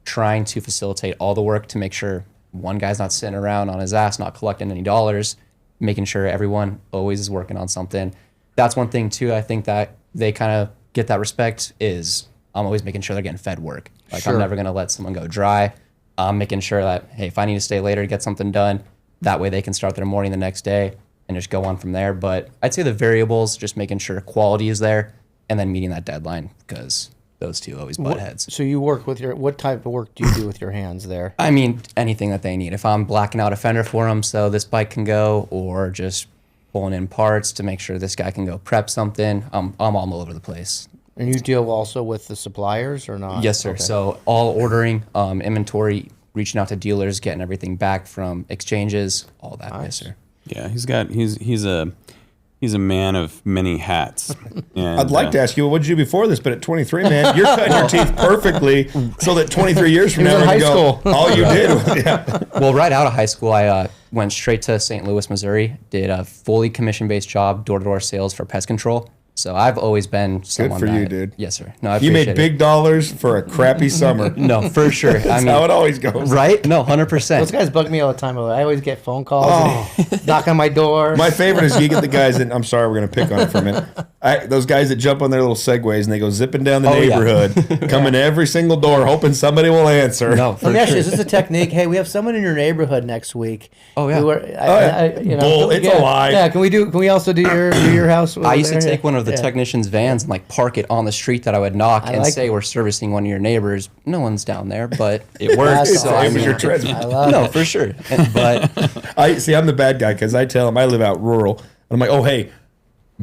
S4: trying to facilitate all the work to make sure one guy's not sitting around on his ass, not collecting any dollars, making sure everyone always is working on something. That's one thing, too, I think that they kind of get that respect is I'm always making sure they're getting fed work. I'm never going to let someone go dry. I'm making sure that, hey, if I need to stay later to get something done, that way they can start their morning the next day and just go on from there. But I'd say the variables, just making sure quality is there and then meeting that deadline, because those two always butt heads.
S2: So you work with what type of work do you do with your hands there?
S4: Anything that they need. If I'm blacking out a fender for them so this bike can go, or just pulling in parts to make sure this guy can go prep something, I'm all over the place.
S2: And you deal also with the suppliers or not?
S4: Yes, sir. Okay. So all ordering, inventory, reaching out to dealers, getting everything back from exchanges, all that. Nice. Yes, sir.
S3: Yeah, he's He's a man of many hats. And,
S1: I'd like to ask you, well, what did you do before this? But at 23, man, you're cutting your teeth perfectly so that 23 years from now,
S2: high
S1: you go, all you did was,
S4: Well, right out of high school, I went straight to St. Louis, Missouri, did a fully commission-based job, door-to-door sales for pest control. So I've always been someone
S1: for you,
S4: that-
S1: dude.
S4: Yes, sir. No, I
S1: you made
S4: appreciate
S1: big dollars for a crappy summer.
S4: No, for sure.
S1: That's how it always goes.
S4: Right? No, 100%.
S2: Those guys bug me all the time. I always get phone calls, and knock on my door.
S1: My favorite is you get the guys that, I'm sorry, we're going to pick on it for a minute. Those guys that jump on their little Segways and they go zipping down the neighborhood, coming to every single door, hoping somebody will answer.
S4: No, for
S2: Let me ask you,
S4: sure.
S2: is this a technique? Hey, we have someone in your neighborhood next week.
S4: Oh, yeah.
S1: Bull, it's a lie.
S2: Yeah, can we also do your house?
S4: I used to
S2: there?
S4: take one of the technician's vans and like park it on the street that I would knock and
S2: like
S4: say we're servicing one of your neighbors. No one's down there, but it works.
S2: That's
S4: So
S2: awesome.
S4: I
S1: It was
S4: mean,
S1: your treasure.
S2: I love
S4: no,
S2: it.
S4: for sure. But
S1: I'm the bad guy because I tell him I live out rural. And I'm like, oh, hey,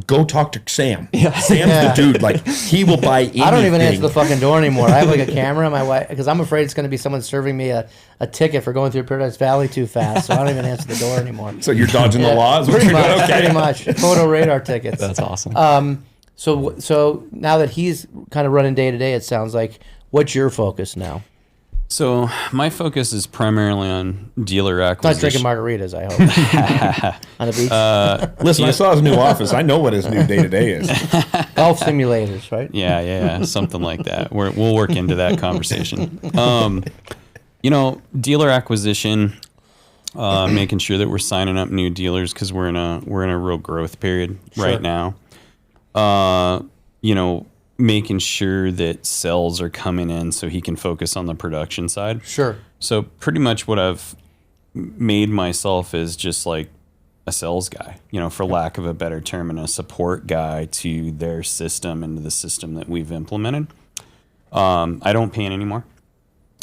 S1: go talk to Sam. Sam's the dude. Like, he will buy anything.
S2: I don't even answer the fucking door anymore. I have like a camera. My wife, because I'm afraid it's going to be someone serving me a ticket for going through Paradise Valley too fast. So I don't even answer the door anymore.
S1: So you're dodging the laws?
S2: Pretty
S1: What you're
S2: much.
S1: doing? Okay.
S2: Pretty much. Photo radar tickets.
S4: that's awesome.
S2: So now that he's kind of running day to day, it sounds like, what's your focus now?
S3: So my focus is primarily on dealer
S2: Not
S3: acquisition.
S2: drinking margaritas, I hope. On the beach.
S1: Listen, I saw his new office. I know what his new day-to-day is.
S2: Golf simulators, right?
S3: Yeah, something like that. We'll work into that conversation. Dealer acquisition, making sure that we're signing up new dealers because we're in a real growth period right now. Making sure that sales are coming in so he can focus on the production side.
S2: Sure.
S3: So pretty much what I've made myself is just like a sales guy, for lack of a better term, and a support guy to their system and to the system that we've implemented. I don't paint anymore.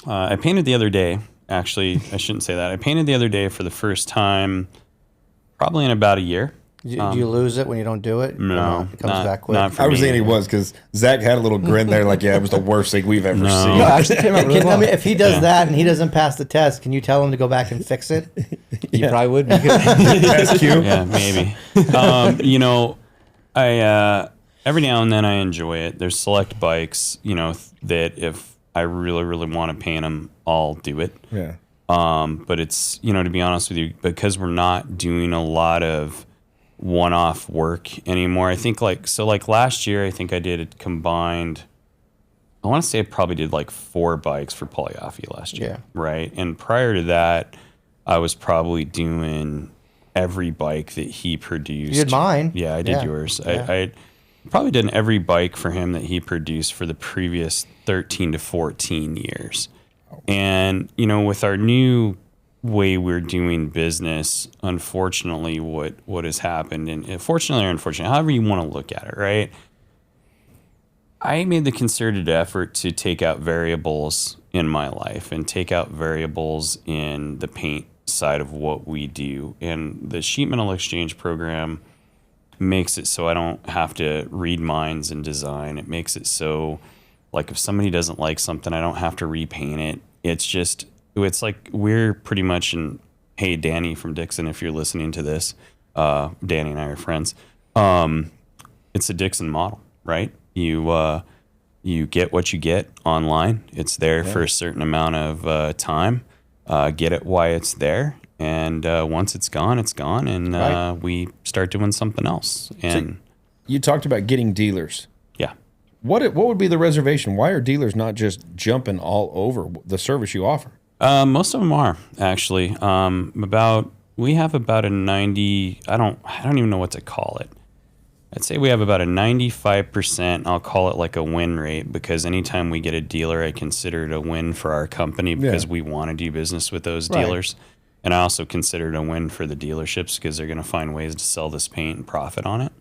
S3: I painted the other day. Actually, I shouldn't say that. I painted the other day for the first time probably in about a year.
S2: Do you lose it when you don't do it?
S3: No,
S2: It comes back quick.
S3: not for
S1: I was
S3: me.
S1: thinking he was because Zach had a little grin there like, yeah, it was the worst thing we've ever seen.
S4: no, actually came out really
S2: I
S4: well.
S2: mean, if he does that and he doesn't pass the test, can you tell him to go back and fix it?
S4: You probably would.
S1: That's cute.
S3: Yeah, maybe. I every now and then I enjoy it. There's select bikes, that if I really, really want to paint them, I'll do it.
S1: Yeah.
S3: But it's, to be honest with you, because we're not doing a lot of one-off work anymore. I think like last year, I think I did it combined. I want to say I probably did like 4 bikes for Polyafi last year.
S2: Yeah.
S3: Right. And prior to that, I was probably doing every bike that he produced.
S2: You did mine.
S3: Yeah, I did
S2: Yeah.
S3: yours.
S2: Yeah.
S3: I probably did every bike for him that he produced for the previous 13 to 14 years. And, with our new way we're doing business, unfortunately, what has happened, and fortunately or unfortunately, however you want to look at it, right? I made the concerted effort to take out variables in my life and take out variables in the paint side of what we do. And the sheet metal exchange program makes it so I don't have to read minds and design. It makes it so, like, if somebody doesn't like something, I don't have to repaint it. It's like we're pretty much in, hey, Danny from Dixon, if you're listening to this, Danny and I are friends. It's a Dixon model, right? You get what you get online. It's there for a certain amount of time. Get it while it's there. And once it's gone, and we start doing something else. And
S1: You talked about getting dealers.
S3: yeah.
S1: What would be the reservation? Why are dealers not just jumping all over the service you offer?
S3: Most of them are actually. We have about a 90. I don't even know what to call it. I'd say we have about a 95%. I'll call it like a win rate, because anytime we get a dealer, I consider it a win for our company because we want to do business with those dealers. And I also consider it a win for the dealerships because they're going to find ways to sell this paint and profit on it.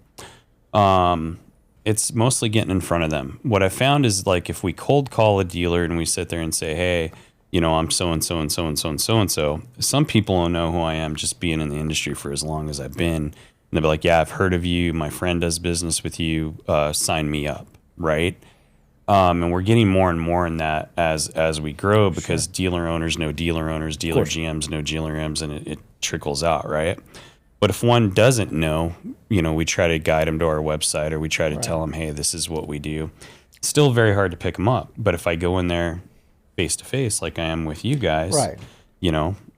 S3: It's mostly getting in front of them. What I found is, like, if we cold call a dealer and we sit there and say, hey, I'm so-and-so and so-and-so and so-and-so, some people don't know who I am just being in the industry for as long as I've been. And they'll be like, yeah, I've heard of you. My friend does business with you. Sign me up, right? And we're getting more and more in that as we grow, because dealer owners know dealer owners, dealer GMs know dealer GMs, and it trickles out, right? But if one doesn't know, we try to guide them to our website, or we try to tell them, hey, this is what we do. It's still very hard to pick them up. But if I go in there face to face, like I am with you guys,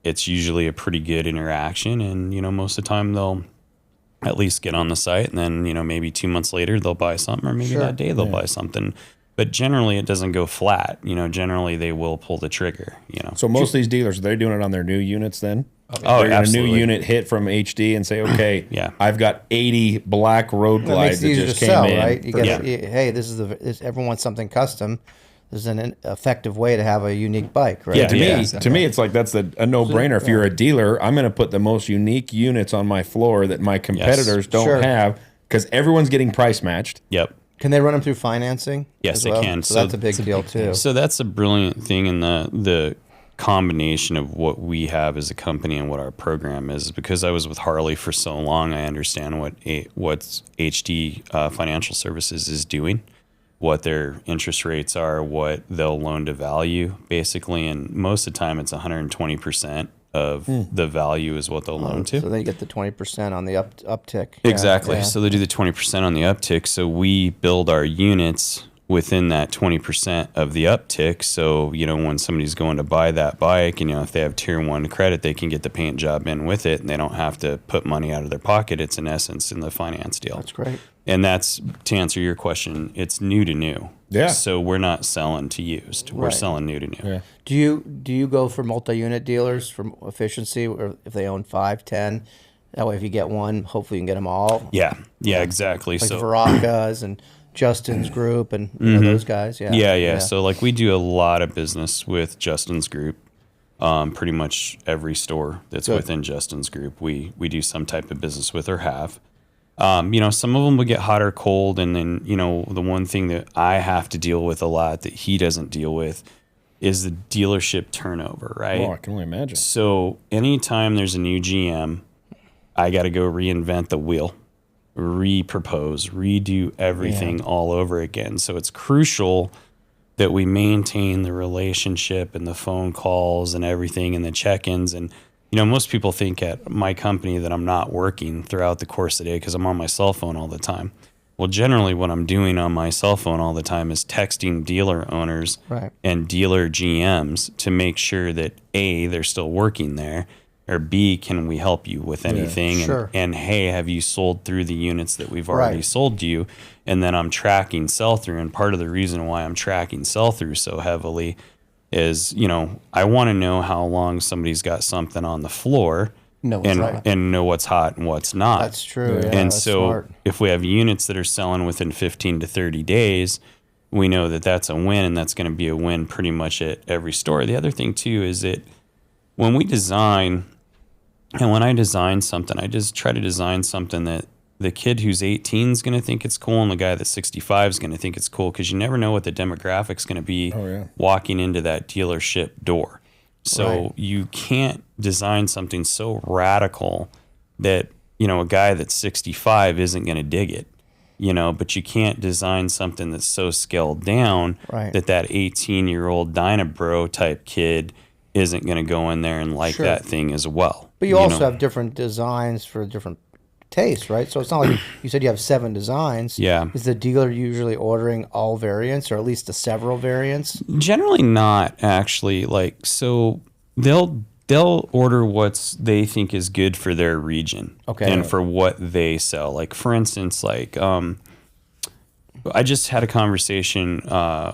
S3: it's usually a pretty good interaction. And, most of the time they'll at least get on the site, and then, maybe 2 months later they'll buy something, or maybe that day they'll buy something. But generally it doesn't go flat. Generally they will pull the trigger,
S1: So most of these dealers, are they doing it on their new units then?
S3: Oh,
S1: They're
S3: absolutely.
S1: A new unit hit from HD and say, okay,
S3: Yeah.
S1: I've got 80 black road glides that just came in.
S2: Right? You get, hey, everyone wants something custom. This is an effective way to have a unique bike, right?
S1: Yeah, to me, it's like that's a no-brainer. If you're a dealer, I'm going to put the most unique units on my floor that my competitors don't have, because everyone's getting price matched.
S3: Yep.
S2: Can they run them through financing?
S3: Yes,
S2: as well?
S3: they can.
S2: So that's a big deal too.
S3: So that's a brilliant thing in the combination of what we have as a company and what our program is. Because I was with Harley for so long, I understand what HD Financial Services is doing, what their interest rates are, what they'll loan to value, basically. And most of the time, it's 120% of the value is what they'll loan to.
S2: So then you get the 20% on the uptick.
S3: Exactly.
S2: Yeah.
S3: So they do the 20% on the uptick. So we build our units within that 20% of the uptick. So, when somebody's going to buy that bike, and, if they have tier 1 credit, they can get the paint job in with it, and they don't have to put money out of their pocket. It's in essence in the finance deal.
S2: That's great.
S3: And that's, to answer your question, it's new to new.
S1: Yeah.
S3: So we're not selling to used. We're selling new to new.
S1: Yeah.
S2: Do you go for multi-unit dealers for efficiency, or if they own 5, 10? That way, if you get one, hopefully you can get them all.
S3: Yeah, exactly.
S2: Like
S3: so
S2: Veracas and Justin's group and those guys.
S3: Yeah. So like we do a lot of business with Justin's group. Pretty much every store that's within Justin's group, we do some type of business with or have. Some of them will get hot or cold, and then the one thing that I have to deal with a lot that he doesn't deal with is the dealership turnover, right?
S1: Oh, I can only imagine.
S3: So anytime there's a new GM, I got to go reinvent the wheel, repropose, redo everything all over again. So it's crucial that we maintain the relationship and the phone calls and everything and the check-ins. And, most people think at my company that I'm not working throughout the course of the day because I'm on my cell phone all the time. Well, generally what I'm doing on my cell phone all the time is texting dealer owners and dealer GMs to make sure that A, they're still working there, or B, can we help you with anything?
S2: Sure.
S3: And hey, have you sold through the units that we've already sold to you? And then I'm tracking sell-through. And part of the reason why I'm tracking sell-through so heavily is, I want to know how long somebody's got something on the floor and know what's hot and what's not.
S2: That's true. Yeah,
S3: and
S2: that's
S3: so
S2: smart.
S3: if we have units that are selling within 15 to 30 days, we know that that's a win, and that's going to be a win pretty much at every store. The other thing too is that when we design, and when I design something, I just try to design something that the kid who's 18 is going to think it's cool, and the guy that's 65 is going to think it's cool, because you never know what the demographic's going to be walking into that dealership door. So you can't design something so radical that, a guy that's 65 isn't going to dig it, but you can't design something that's so scaled down that 18-year-old Dynabro type kid isn't going to go in there and like that thing as well.
S2: But you also have different designs for different tastes, right? So it's not like you said you have 7 designs.
S3: Yeah.
S2: Is the dealer usually ordering all variants, or at least the several variants?
S3: Generally not, actually. So they'll order what they think is good for their region and for what they sell. Like, for instance, I just had a conversation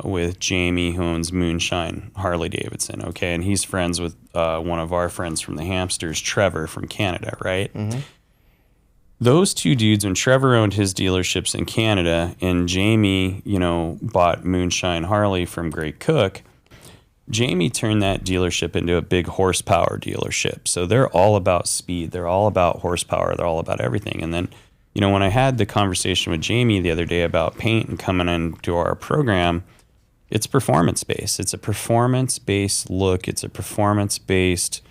S3: with Jamie, who owns Moonshine Harley-Davidson, okay? And he's friends with one of our friends from the Hamsters, Trevor from Canada, right? Mm-hmm. Those two dudes, when Trevor owned his dealerships in Canada and Jamie, bought Moonshine Harley from Greg Cook, Jamie turned that dealership into a big horsepower dealership. So they're all about speed. They're all about horsepower. They're all about everything. And then, when I had the conversation with Jamie the other day about paint and coming into our program, it's performance-based. It's a performance-based look. It's a performance-based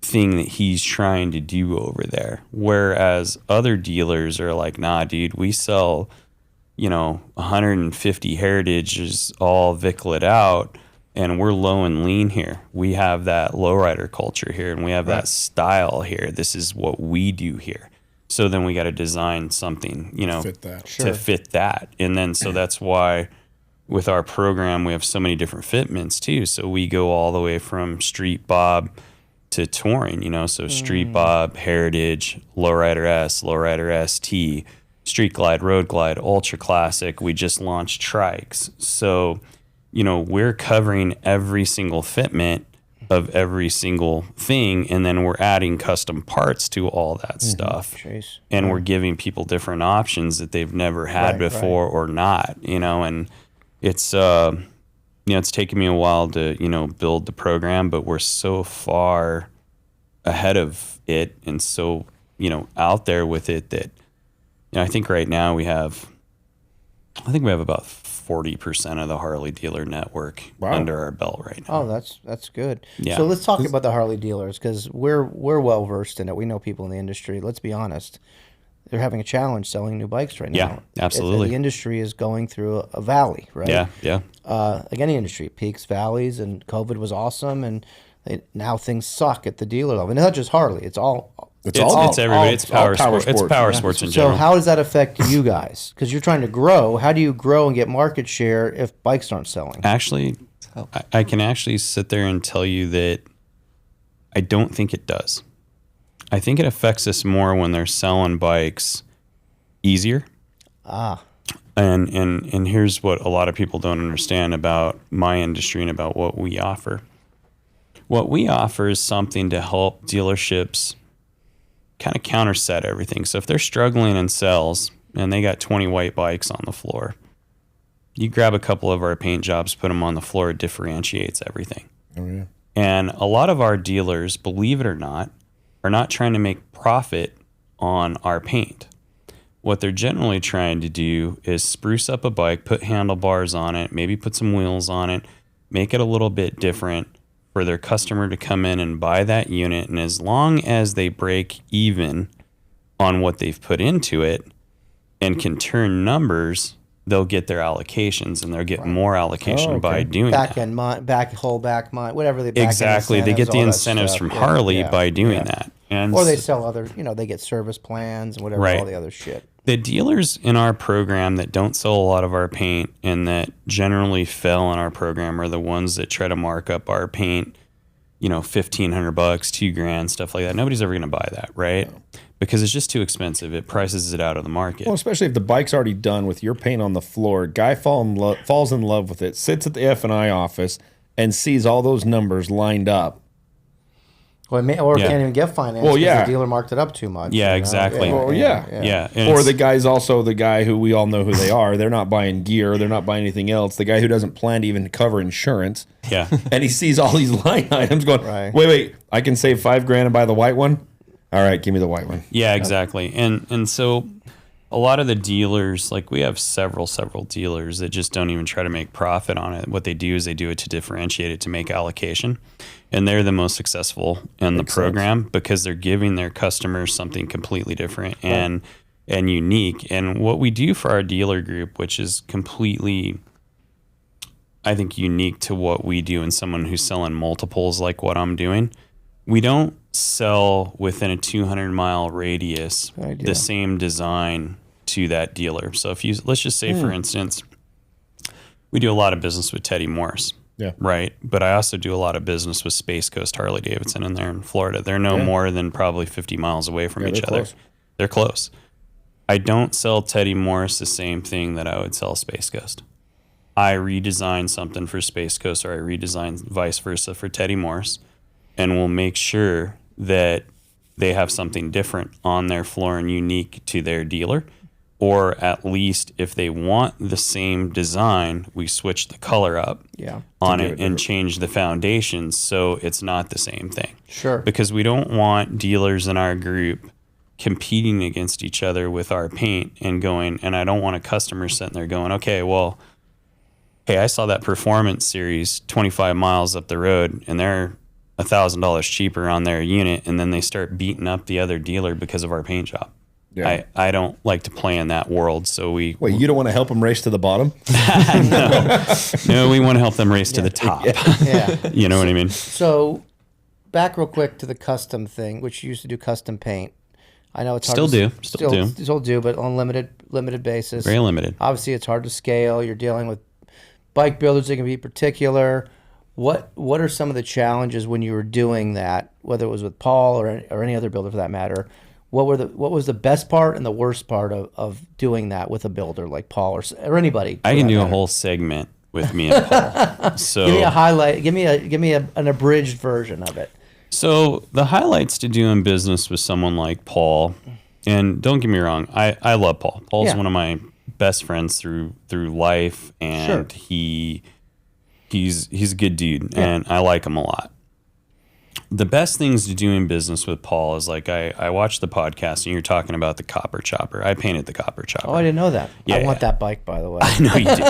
S3: thing that he's trying to do over there. Whereas other dealers are like, nah, dude, we sell, 150 Heritages all viclet out. and we're low and lean here. We have that lowrider culture here, and we have that style here. This is what we do here. So then we got to design something,
S1: fit that.
S3: to fit that. And then, so that's why with our program, we have so many different fitments too. So we go all the way from street bob to touring, so street bob, heritage, lowrider S, lowrider ST, street glide, road glide, ultra classic. We just launched trikes. So, we're covering every single fitment of every single thing, and then we're adding custom parts to all that stuff.
S2: Jeez.
S3: And we're giving people different options that they've never had before or not, and it's it's taken me a while to build the program, but we're so far ahead of it and so out there with it that I think right now we have about 40% of the Harley dealer network under our belt right now.
S2: Oh, that's good.
S3: Yeah.
S2: So let's talk about the Harley dealers, because we're well versed in it. We know people in the industry. Let's be honest, they're having a challenge selling new bikes right now.
S3: Yeah, absolutely.
S2: The industry is going through a valley, right?
S3: Yeah.
S2: Like any industry, peaks, valleys, and COVID was awesome, and now things suck at the dealer level. And it's not just Harley; it's
S3: everybody. It's power sports. It's power sports in general.
S2: So how does that affect you guys? Because you're trying to grow. How do you grow and get market share if bikes aren't selling?
S3: Actually, I can actually sit there and tell you that I don't think it does. I think it affects us more when they're selling bikes easier. And here's what a lot of people don't understand about my industry and about what we offer. What we offer is something to help dealerships kind of counterset everything. So if they're struggling in sales and they got 20 white bikes on the floor, you grab a couple of our paint jobs, put them on the floor, it differentiates everything.
S1: Oh, yeah.
S3: And a lot of our dealers, believe it or not, are not trying to make profit on our paint. What they're generally trying to do is spruce up a bike, put handlebars on it, maybe put some wheels on it, make it a little bit different for their customer to come in and buy that unit. And as long as they break even on what they've put into it and can turn numbers, they'll get their allocations, and they'll get more allocation by doing
S2: back
S3: that.
S2: End back mind, whatever they
S3: Exactly. They get the incentives from Harley by doing that. And
S2: or they sell other, they get service plans and whatever, all the other shit.
S3: The dealers in our program that don't sell a lot of our paint and that generally fail in our program are the ones that try to mark up our paint, $1,500, $2,000, stuff like that. Nobody's ever going to buy that, right? No. Because it's just too expensive. It prices it out of the market.
S1: Well, especially if the bike's already done with your paint on the floor, guy falls in love with it, sits at the F&I office and sees all those numbers lined up.
S2: Well, can't even get finance because the dealer marked it up too much.
S3: Yeah, exactly.
S1: Yeah. Or the guy's also the guy who we all know who they are. They're not buying gear. They're not buying anything else. The guy who doesn't plan to even cover insurance.
S3: Yeah.
S1: And he sees all these line items going, wait, I can save $5,000 and buy the white one? All right, give me the white one.
S3: Yeah, exactly. And so a lot of the dealers, like we have several dealers that just don't even try to make profit on it. What they do is they do it to differentiate it, to make allocation. And they're the most successful in the program because they're giving their customers something completely different and unique. And what we do for our dealer group, which is completely, I think, unique to what we do in someone who's selling multiples like what I'm doing, we don't sell within a 200-mile radius the same design to that dealer. So let's just say, for instance, we do a lot of business with Teddy Morris.
S1: Yeah.
S3: Right. But I also do a lot of business with Space Coast Harley-Davidson, and they're in Florida. They're no more than probably 50 miles away from each other.
S1: Close.
S3: They're close. I don't sell Teddy Morris the same thing that I would sell Space Coast. I redesign something for Space Coast, or I redesign vice versa for Teddy Morris, and we'll make sure that they have something different on their floor and unique to their dealer. Or at least if they want the same design, we switch the color up on it and change the foundations so it's not the same thing.
S2: Sure.
S3: Because we don't want dealers in our group competing against each other with our paint and I don't want a customer sitting there going, okay, well, hey, I saw that Performance Series 25 miles up the road and they're $1,000 cheaper on their unit, and then they start beating up the other dealer because of our paint job.
S1: Yeah.
S3: I don't like to play in that world. So
S1: Wait, you don't want to help them race to the bottom?
S3: No, we want to help them race to the top.
S2: Yeah.
S3: You know what I mean?
S2: So back real quick to the custom thing, which you used to do custom paint. I know it's hard still do, but on limited basis.
S3: Very limited.
S2: Obviously, it's hard to scale. You're dealing with bike builders that can be particular. What are some of the challenges when you were doing that, whether it was with Paul or any other builder for that matter? What was the best part and the worst part of doing that with a builder like Paul or anybody?
S3: I can do a whole segment with me and Paul. So
S2: give me a highlight. Give me an abridged version of it.
S3: So the highlights to doing business with someone like Paul, and don't get me wrong, I love Paul. Paul's one of my best friends through life, and he's a good dude, and I like him a lot. The best things to do in business with Paul is like I watched the podcast and you're talking about the copper chopper. I painted the copper chopper.
S2: Oh, I didn't know that.
S3: Yeah,
S2: I want that bike, by the way.
S3: I know you do.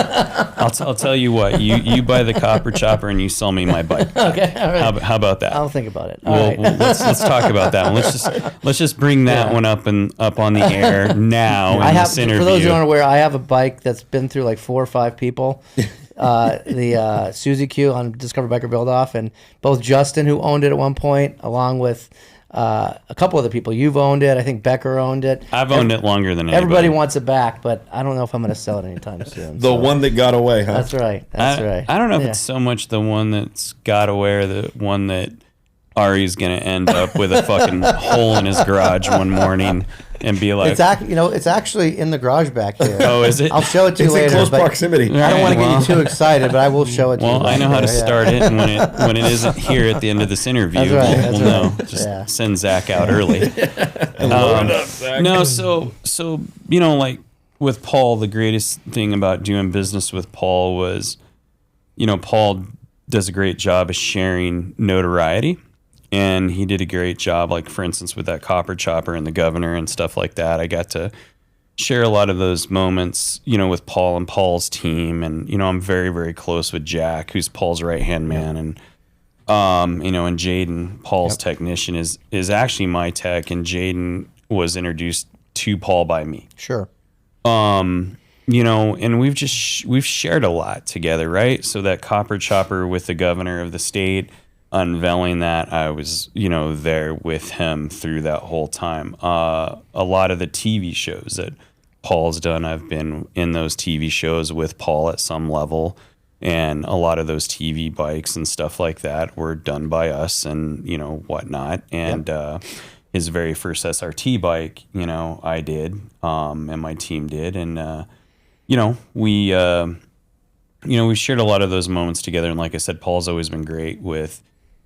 S3: I'll tell you what. You buy the copper chopper and you sell me my bike.
S2: Okay, all right.
S3: How about that?
S2: I'll think about it.
S3: Well, let's talk about that one. Let's just bring that one up on the air now in this interview.
S2: For those who aren't aware, I have a bike that's been through like 4 or 5 people. The Suzy Q on Discover Biker Build Off, and both Justin, who owned it at one point, along with a couple other people. You've owned it. I think Becker owned it.
S3: I've owned it longer than
S2: everybody wants it back, but I don't know if I'm going to sell it anytime soon.
S1: The one that got away, huh?
S2: That's right. Right.
S3: I don't know if it's so much the one that's got away or the one that Ari's going to end up with a fucking hole in his garage one morning and be like,
S2: it's actually in the garage back here.
S3: Oh, is it?
S2: I'll show it to you later.
S1: It's in close proximity.
S2: I don't want to get you too excited, but I will show it to you.
S3: Well, I know how to start it, and when it isn't here at the end of this interview, we'll know. Just send Zach out early.
S1: Load up, Zach.
S3: No, so like with Paul, the greatest thing about doing business with Paul was, Paul does a great job of sharing notoriety. And he did a great job, like, for instance, with that copper chopper and the governor and stuff like that. I got to share a lot of those moments, with Paul and Paul's team. And, I'm very, very close with Jack, who's Paul's right-hand man. And, and Jaden, Paul's technician, is actually my tech. And Jaden was introduced to Paul by me.
S2: Sure.
S3: And we've shared a lot together, right? So that copper chopper with the governor of the state, unveiling that, I was, there with him through that whole time. A lot of the TV shows that Paul's done, I've been in those TV shows with Paul at some level, and a lot of those TV bikes and stuff like that were done by us and, whatnot. And his very first SRT bike, I did, and my team did. And, we shared a lot of those moments together. And like I said, Paul's always been great with,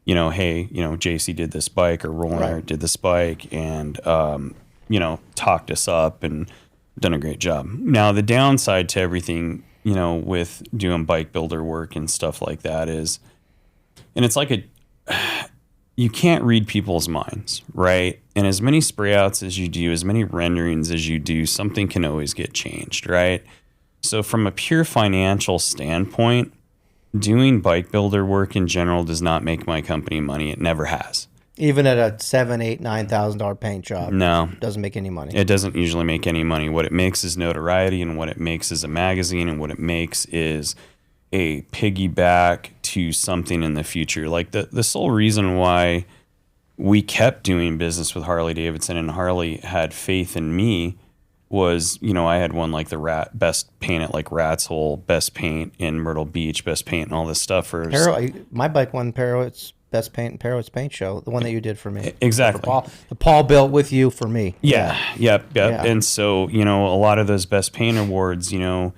S3: hey, JC did this bike or Roller did this bike and, talked us up and done a great job. Now, the downside to everything, with doing bike builder work and stuff like that is, and it's like you can't read people's minds, right? And as many spray outs as you do, as many renderings as you do, something can always get changed, right? So from a pure financial standpoint, doing bike builder work in general does not make my company money. It never has.
S2: Even at a $7,000, $8,000, $9,000 paint job,
S3: no,
S2: it doesn't make any money.
S3: It doesn't usually make any money. What it makes is notoriety, and what it makes is a magazine, and what it makes is a piggyback to something in the future. Like the sole reason why we kept doing business with Harley-Davidson and Harley had faith in me was, I had won like the best paint at like Rat's Hole, best paint in Myrtle Beach, best paint and all this stuff.
S2: My bike won Parrot's best paint and Parrot's paint show, the one that you did for me.
S3: Exactly.
S2: Paul built with you for me.
S3: Yep. And so, a lot of those best paint awards, gain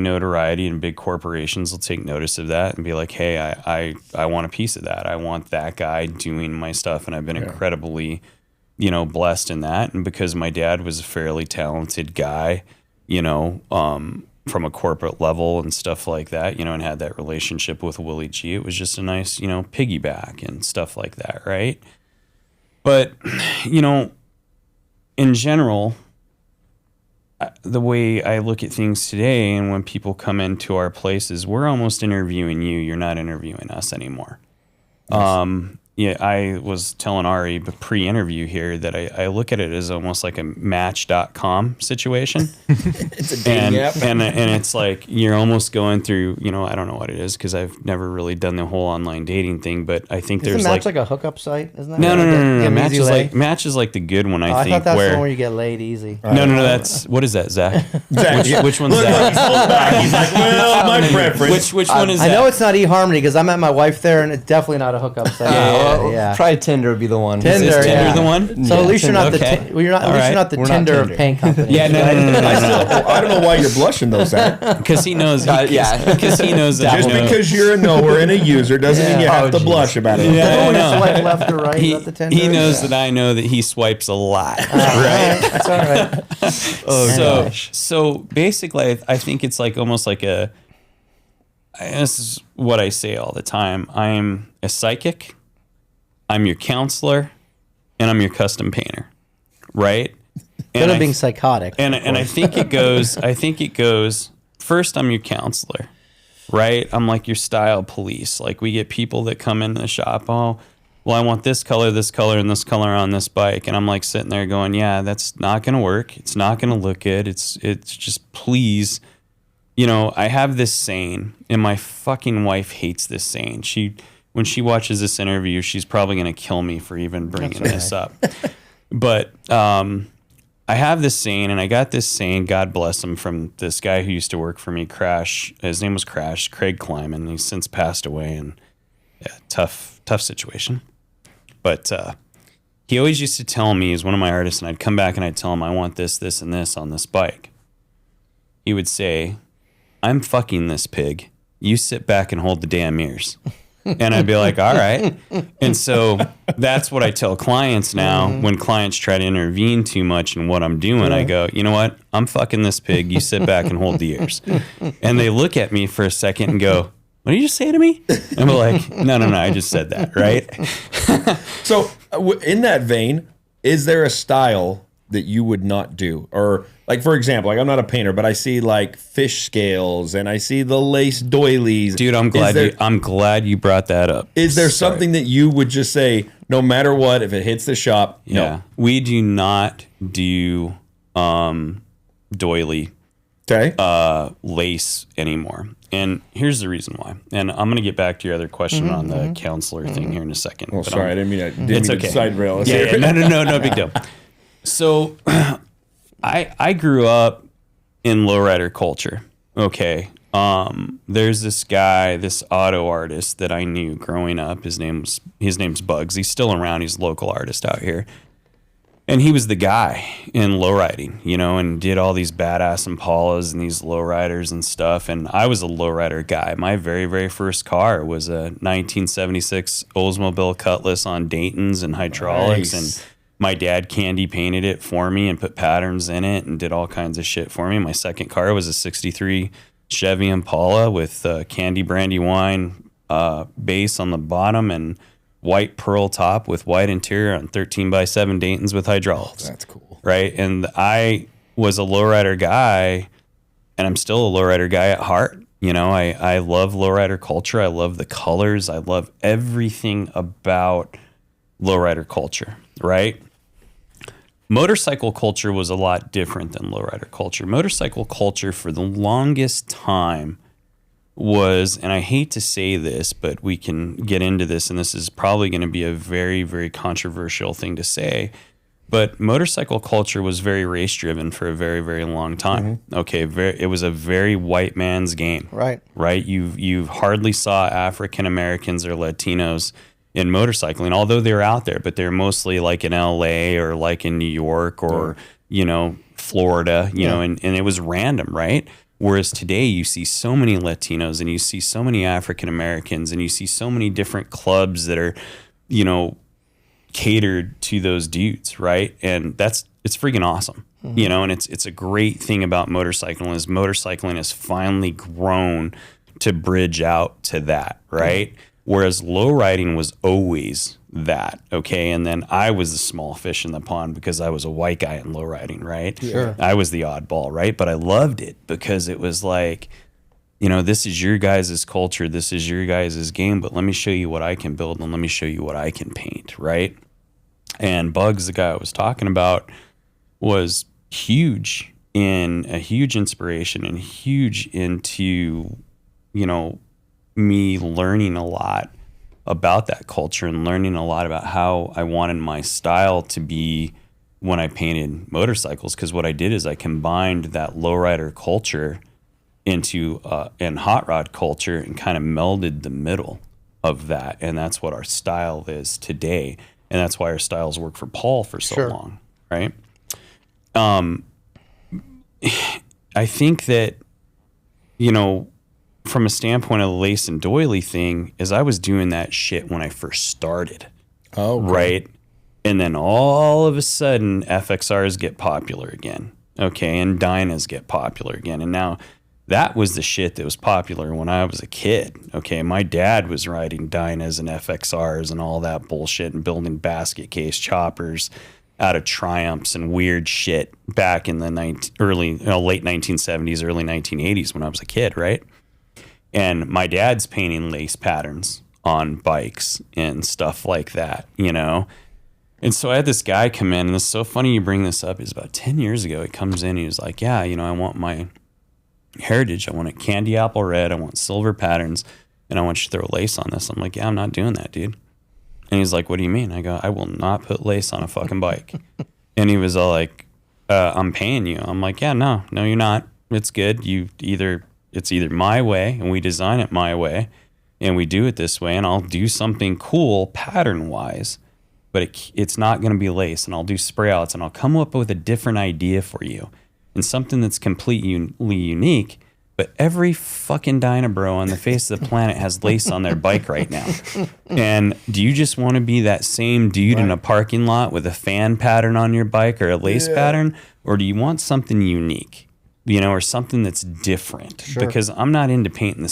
S3: notoriety, and big corporations will take notice of that and be like, hey, I want a piece of that. I want that guy doing my stuff. And I've been incredibly blessed in that. And because my dad was a fairly talented guy, from a corporate level and stuff like that, and had that relationship with Willie G, it was just a nice, piggyback and stuff like that. Right. But, in general, the way I look at things today, and when people come into our places, we're almost interviewing you. You're not interviewing us anymore. I was telling Ari pre-interview here that I look at it as almost like a Match.com situation.
S1: It's a dating app.
S3: And it's like you're almost going through, I don't know what it is because I've never really done the whole online dating thing, but I think there's
S2: Match like a hookup site? Isn't that
S3: No. Match is like the good one, I think.
S2: I thought that's the one where you get laid easy.
S3: No, that's, what is that, Zach? Which one's
S1: that? He's like, well, my preference.
S3: Which one is that?
S2: I know it's not eHarmony because I met my wife there, and it's definitely not a hookup site. Yeah.
S4: Probably Tinder would be the one.
S2: Tinder,
S3: is Tinder the one?
S2: So at least you're not
S3: okay.
S2: you're not the Tinder of paint company.
S3: Yeah, no.
S1: I don't know why you're blushing though, Zach.
S3: Because he knows. Because he knows that.
S1: Just because you're a knower and a user doesn't mean you have to blush about it.
S3: Yeah,
S2: When you swipe left or right, is that the Tinder?
S3: He knows that I know that he swipes a lot.
S2: Right? That's all right.
S3: So basically, I think it's like almost like this is what I say all the time. I'm a psychic, I'm your counselor, and I'm your custom painter, right?
S2: Instead of being psychotic.
S3: And I think it goes, first I'm your counselor, right? I'm like your style police. Like we get people that come into the shop, oh, well, I want this color, and this color on this bike. And I'm like sitting there going, yeah, that's not going to work. It's not going to look good. It's just, please. I have this saying, and my fucking wife hates this saying. When she watches this interview, she's probably going to kill me for even bringing this up. But I have this saying, and I got this saying, God bless him, from this guy who used to work for me, Crash. His name was Crash, Craig Kleiman. He's since passed away, and tough situation. But he always used to tell me, he's one of my artists, and I'd come back and I'd tell him, I want this, this, and this on this bike. He would say, I'm fucking this pig. You sit back and hold the damn ears. And I'd be like, all right. And so that's what I tell clients now. When clients try to intervene too much in what I'm doing, I go, you know what? I'm fucking this pig. You sit back and hold the ears. And they look at me for a second and go, what did you just say to me? And we're like, no, I just said that, right?
S1: So in that vein, is there a style that you would not do? Or like, for example, like I'm not a painter, but I see like fish scales and I see the lace doilies.
S3: Dude, I'm glad you brought that up.
S1: Is there something that you would just say, no matter what, if it hits the shop?
S3: Yeah. No. We do not do doily lace anymore. And here's the reason why. And I'm going to get back to your other question on the counselor thing here in a second.
S1: Oh, sorry, I didn't mean to side rail.
S3: Yeah, no big deal. So I grew up in lowrider culture. Okay. There's this guy, this auto artist that I knew growing up. His name's Bugs. He's still around. He's a local artist out here. And he was the guy in lowriding, and did all these badass Impalas and these lowriders and stuff. And I was a lowrider guy. My very, very first car was a 1976 Oldsmobile Cutlass on Dayton's and hydraulics. Nice. And my dad candy painted it for me and put patterns in it and did all kinds of shit for me. My second car was a 63 Chevy Impala with candy brandy wine base on the bottom and white pearl top with white interior on 13x7 Dayton's with hydraulics.
S1: That's cool.
S3: Right. And I was a lowrider guy, and I'm still a lowrider guy at heart. I love lowrider culture. I love the colors. I love everything about lowrider culture. Right. Motorcycle culture was a lot different than lowrider culture. Motorcycle culture for the longest time was, and I hate to say this, but we can get into this, and this is probably going to be a very, very controversial thing to say, but motorcycle culture was very race driven for a very, very long time. Mm-hmm. Okay, it was a very white man's game.
S2: Right.
S3: You hardly saw African Americans or Latinos in motorcycling, although they're out there, but they're mostly like in LA or like in New York or, Florida, and it was random, right? Whereas today you see so many Latinos and you see so many African Americans and you see so many different clubs that are, catered to those dudes, right? And it's freaking awesome, and it's a great thing about motorcycling is motorcycling has finally grown to bridge out to that, right? Whereas low riding was always that, okay? And then I was the small fish in the pond because I was a white guy in low riding, right?
S2: Sure.
S3: I was the oddball, right? But I loved it because it was like, this is your guys' culture, this is your guys' game, but let me show you what I can build and let me show you what I can paint, right? And Bugs, the guy I was talking about, was huge a huge inspiration and huge into, me learning a lot about that culture and learning a lot about how I wanted my style to be when I painted motorcycles. Because what I did is I combined that lowrider culture into and hot rod culture and kind of melded the middle of that. And that's what our style is today. And that's why our styles work for Paul for so long, right? I think that, from a standpoint of the lace and doily thing, is I was doing that shit when I first started.
S1: Oh, okay.
S3: Right. And then all of a sudden FXRs get popular again. Okay. And Dynas get popular again. And now that was the shit that was popular when I was a kid. Okay. My dad was riding Dynas and FXRs and all that bullshit and building basket case choppers out of Triumphs and weird shit back in the late 1970s, early 1980s when I was a kid, right? And my dad's painting lace patterns on bikes and stuff like that, And so I had this guy come in, and it's so funny you bring this up. It's about 10 years ago. He comes in, he was like, yeah, I want my heritage. I want it candy apple red. I want silver patterns, and I want you to throw lace on this. I'm like, yeah, I'm not doing that, dude. And he's like, what do you mean? I go, I will not put lace on a fucking bike. And he was all like, I'm paying you. I'm like, yeah, no, you're not. It's good. It's either my way and we design it my way and we do it this way, and I'll do something cool pattern wise, but it's not going to be lace, and I'll do spray outs, and I'll come up with a different idea for you and something that's completely unique. But every fucking Dynabro on the face of the planet has lace on their bike right now. And do you just want to be that same dude in a parking lot with a fan pattern on your bike or a lace pattern? Or do you want something unique, or something that's different? Sure. Because I'm not into painting the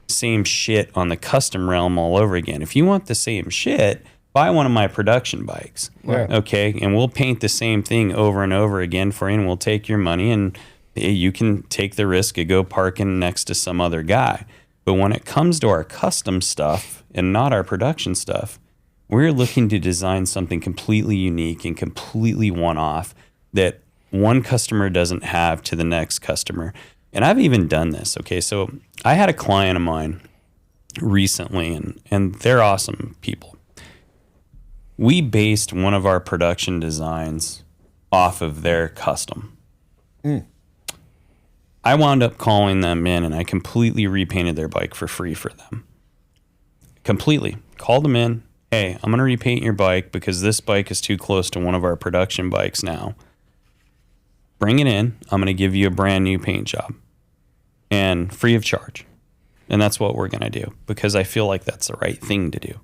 S3: same shit on the custom realm all over again. If you want the same shit, buy one of my production bikes. Right. Okay. And we'll paint the same thing over and over again for you, and we'll take your money, and you can take the risk of go parking next to some other guy. But when it comes to our custom stuff and not our production stuff, we're looking to design something completely unique and completely one-off that one customer doesn't have to the next customer. And I've even done this. Okay, so I had a client of mine recently, and they're awesome people. We based one of our production designs off of their custom. I wound up calling them in, and I completely repainted their bike for free for them. Completely. Called them in. Hey, I'm going to repaint your bike because this bike is too close to one of our production bikes now. Bring it in. I'm going to give you a brand new paint job, and free of charge. And that's what we're going to do because I feel like that's the right thing to do.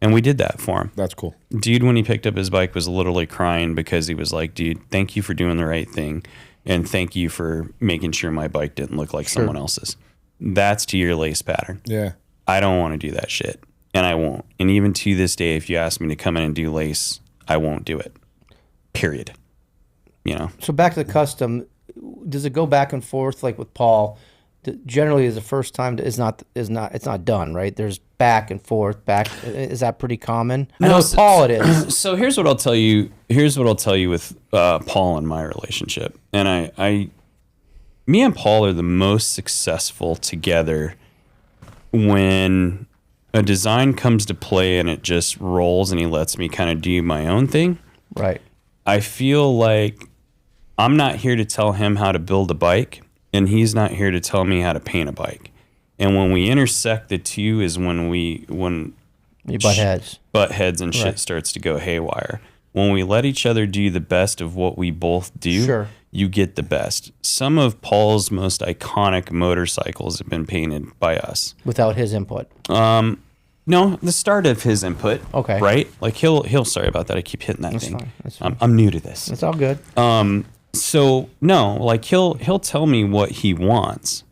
S3: And we did that for him.
S1: That's cool.
S3: Dude, when he picked up his bike, was literally crying because he was like, dude, thank you for doing the right thing. And thank you for making sure my bike didn't look like someone else's. That's to your lace pattern.
S1: Yeah.
S3: I don't want to do that shit. And I won't. And even to this day, if you ask me to come in and do lace, I won't do it. Period.
S2: So back to the custom, does it go back and forth like with Paul? Generally, is the first time it's not done, right? There's back and forth. Is that pretty common? I know with Paul it is.
S3: So here's what I'll tell you. Here's what I'll tell you with Paul and my relationship. And me and Paul are the most successful together when a design comes to play and it just rolls and he lets me kind of do my own thing.
S2: Right.
S3: I feel like I'm not here to tell him how to build a bike, and he's not here to tell me how to paint a bike. And when we intersect the two is when
S2: you butt heads
S3: and shit starts to go haywire. When we let each other do the best of what we both do, you get the best. Some of Paul's most iconic motorcycles have been painted by us.
S2: Without his input?
S3: No, the start of his input.
S2: Okay.
S3: Right? Like he'll sorry about that. I keep hitting that thing.
S2: That's fine.
S3: I'm new to this.
S2: It's all good.
S3: So no, like he'll tell me what he wants,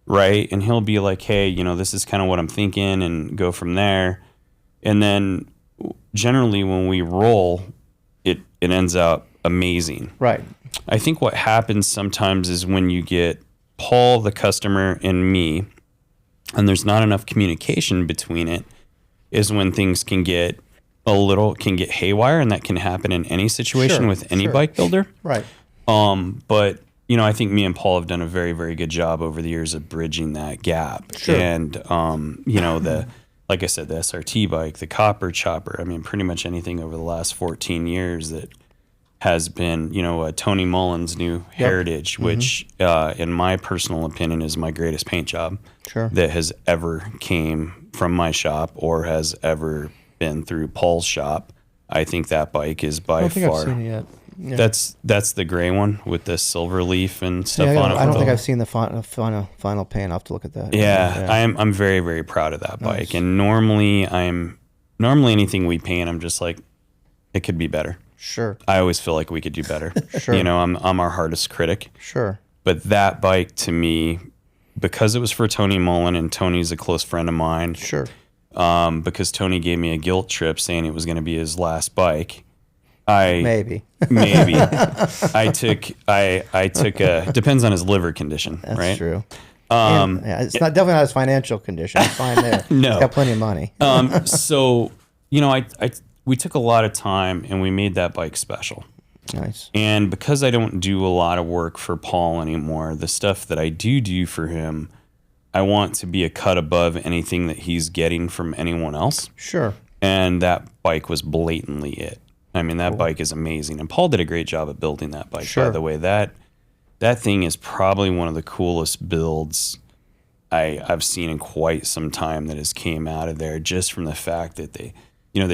S3: right? And he'll be like, hey, this is kind of what I'm thinking, and go from there. And then generally when we roll, it ends up amazing.
S2: Right.
S3: I think what happens sometimes is when you get Paul, the customer, and me, and there's not enough communication between it, is when things can get haywire, and that can happen in any situation with any bike builder.
S2: Right.
S3: But I think me and Paul have done a very, very good job over the years of bridging that gap.
S2: Sure.
S3: And like I said, the SRT bike, the copper chopper, I mean, pretty much anything over the last 14 years that has been, Tony Mullen's new heritage, which, in my personal opinion, is my greatest paint job that has ever came from my shop or has ever been through Paul's shop. I think that bike is by far.
S2: I don't think I've seen it yet. Yeah.
S3: That's the gray one with the silver leaf and stuff
S2: Yeah,
S3: on it.
S2: I don't think I've seen the final paint. I'll have to look at that.
S3: Yeah. I'm very, very proud of that bike. And normally anything we paint, I'm just like, it could be better.
S2: Sure.
S3: I always feel like we could do better.
S2: Sure.
S3: I'm our hardest critic.
S2: Sure.
S3: But that bike to me, because it was for Tony Mullen, and Tony's a close friend of mine.
S2: Sure.
S3: Because Tony gave me a guilt trip saying it was going to be his last bike.
S2: Maybe.
S3: I took a, depends on his liver condition.
S2: That's
S3: right?
S2: true. It's definitely not his financial condition. It's fine there.
S3: No.
S2: He's got plenty of money.
S3: So, we took a lot of time and we made that bike special.
S2: Nice.
S3: And because I don't do a lot of work for Paul anymore, the stuff that I do for him, I want to be a cut above anything that he's getting from anyone else.
S2: Sure.
S3: And that bike was blatantly it. I mean, that bike is amazing. And Paul did a great job of building that bike, by the way. That thing is probably one of the coolest builds I've seen in quite some time that has came out of there, just from the fact that they